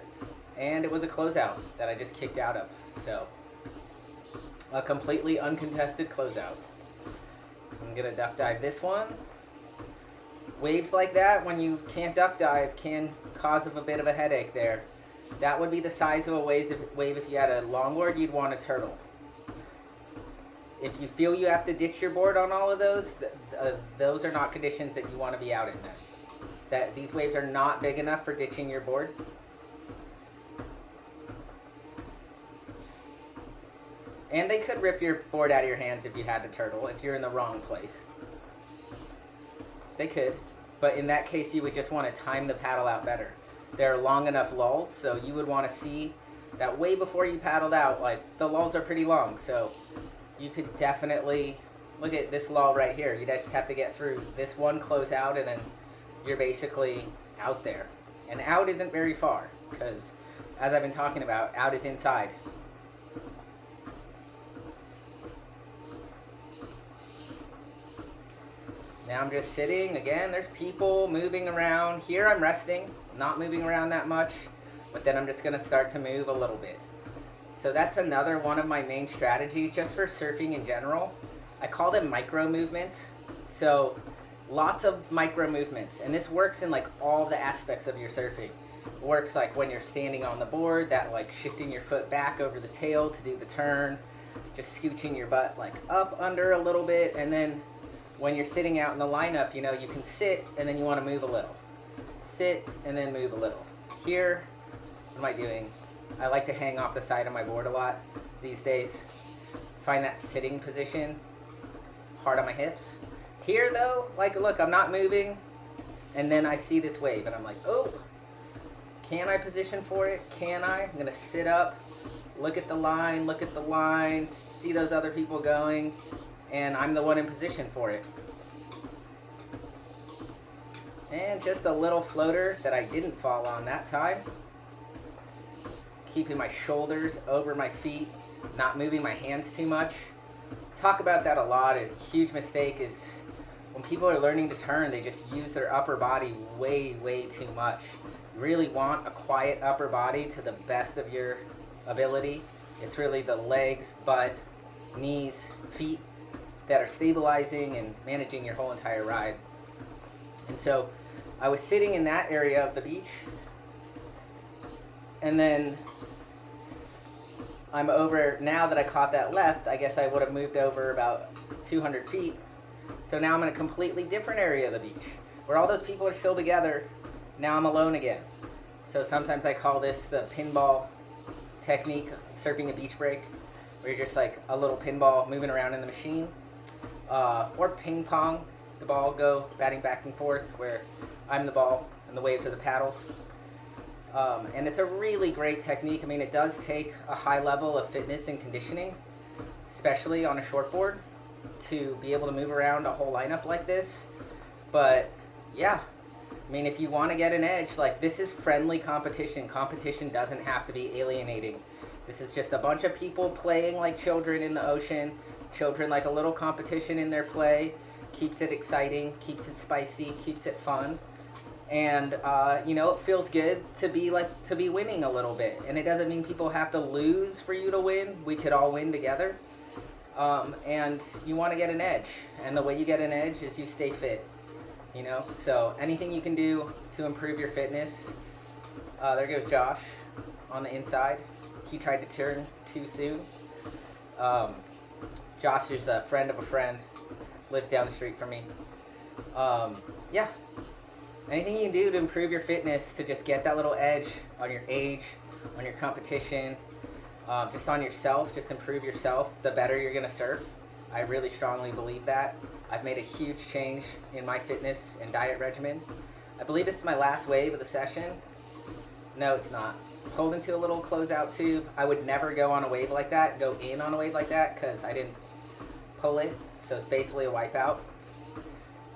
and it was a closeout that I just kicked out of. So a completely uncontested closeout. I'm gonna duck dive this one. Waves like that, when you can't duck dive, can cause a bit of a headache there. That would be the size of a wave if you had a longboard. You'd want a turtle. If you feel you have to ditch your board on all of those, those are not conditions that you want to be out in then. That these waves are not big enough for ditching your board. And they could rip your board out of your hands if you had to turtle, if you're in the wrong place. They could. But in that case, you would just want to time the paddle out better. There are long enough lulls, so you would want to see that way before you paddled out. Like, the lulls are pretty long, so you could definitely look at this lull right here. You'd just have to get through this one closeout, and then you're basically out there. And out isn't very far, because as I've been talking about, out is inside. Now I'm just sitting. Again, there's people moving around. Here I'm resting, not moving around that much, but then I'm just going to start to move a little bit. So that's another one of my main strategies just for surfing in general. I call them micro movements. So lots of micro movements, and this works in like all the aspects of your surfing. It works like when you're standing on the board, that like shifting your foot back over the tail to do the turn, just scooching your butt like up under a little bit, and then when you're sitting out in the lineup, you know, you can sit and then you want to move a little. Sit and then move a little. Here, what am I doing? I like to hang off the side of my board a lot these days. Find that sitting position hard on my hips. Here though, like look, I'm not moving, and then I see this wave and I'm like, oh, can I position for it? Can I? I'm gonna sit up, look at the line, see those other people going, and I'm the one in position for it. And just a little floater that I didn't fall on that time. Keeping my shoulders over my feet, not moving my hands too much. Talk about that a lot. A huge mistake is when people are learning to turn, they just use their upper body way, way too much. You really want a quiet upper body to the best of your ability. It's really the legs, butt, knees, feet that are stabilizing and managing your whole entire ride. And so I was sitting in that area of the beach, and then I'm over, now that I caught that left, I guess I would have moved over about 200 feet. So now I'm in a completely different area of the beach where all those people are still together. Now I'm alone again. So sometimes I call this the pinball technique, surfing a beach break, where you're just like a little pinball moving around in the machine. Or ping pong, the ball go batting back and forth, where I'm the ball and the waves are the paddles. And it's a really great technique. I mean, it does take a high level of fitness and conditioning, especially on a shortboard, to be able to move around a whole lineup like this. But yeah, I mean, if you want to get an edge, like, this is friendly competition. Competition doesn't have to be alienating. This is just a bunch of people playing like children in the ocean. Children like a little competition in their play. Keeps it exciting, keeps it spicy, keeps it fun. And, you know, it feels good to be winning a little bit. And it doesn't mean people have to lose for you to win. We could all win together. and you want to get an edge. And the way you get an edge is you stay fit. You know, so anything you can do to improve your fitness. There goes Josh on the inside. He tried to turn too soon. Josh is a friend of a friend, lives down the street from me. Yeah, anything you can do to improve your fitness, to just get that little edge on your age, on your competition, just on yourself, just improve yourself, the better you're going to surf. I really strongly believe that. I've made a huge change in my fitness and diet regimen. I believe this is my last wave of the session. No, it's not. Pulled into a little closeout tube. I would never go on a wave like that, go in on a wave like that, because I didn't pull it, so it's basically a wipeout.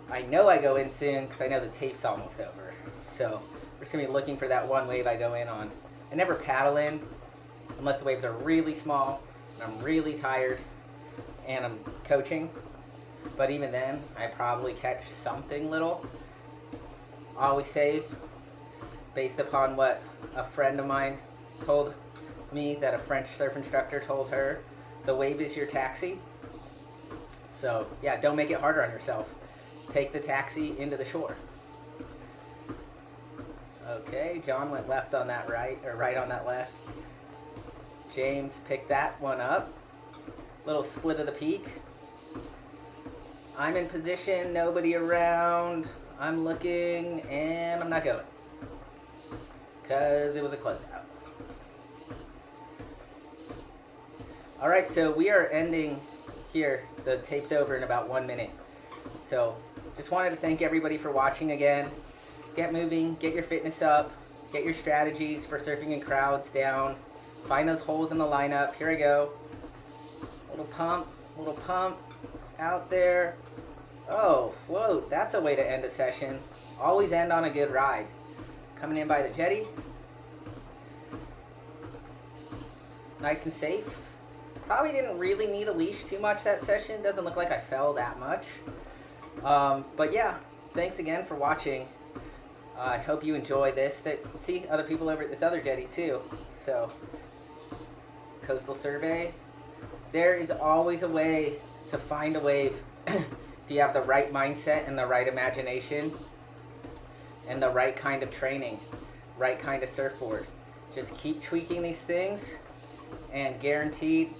I know I go in soon because I know the tape's almost over. So we're just going to be looking for that one wave I go in on. I never paddle in unless the waves are really small and I'm really tired and I'm coaching. But even then, I probably catch something little. I always say, based upon what a friend of mine told me, that a French surf instructor told her, the wave is your taxi. So yeah, don't make it harder on yourself. Take the taxi into the shore. Okay, John went left on that right, or right on that left. James picked that one up. Little split of the peak. I'm in position, nobody around. I'm looking, and I'm not going. Because it was a closeout. Alright, so we are ending here. The tape's over in about 1 minute. So, just wanted to thank everybody for watching again. Get moving, get your fitness up, get your strategies for surfing in crowds down. Find those holes in the lineup. Here I go. Little pump, out there. Oh, float. That's a way to end a session. Always end on a good ride. Coming in by the jetty. Nice and safe. Probably didn't really need a leash too much that session. Doesn't look like I fell that much. But yeah, thanks again for watching. I hope you enjoy this. See other people over at this other jetty too. So, coastal survey. There is always a way to find a wave if you have the right mindset and the right imagination and the right kind of training, right kind of surfboard. Just keep tweaking these things, and guaranteed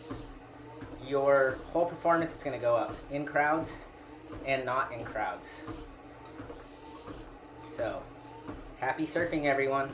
your whole performance is going to go up in crowds and not in crowds. So, happy surfing, everyone.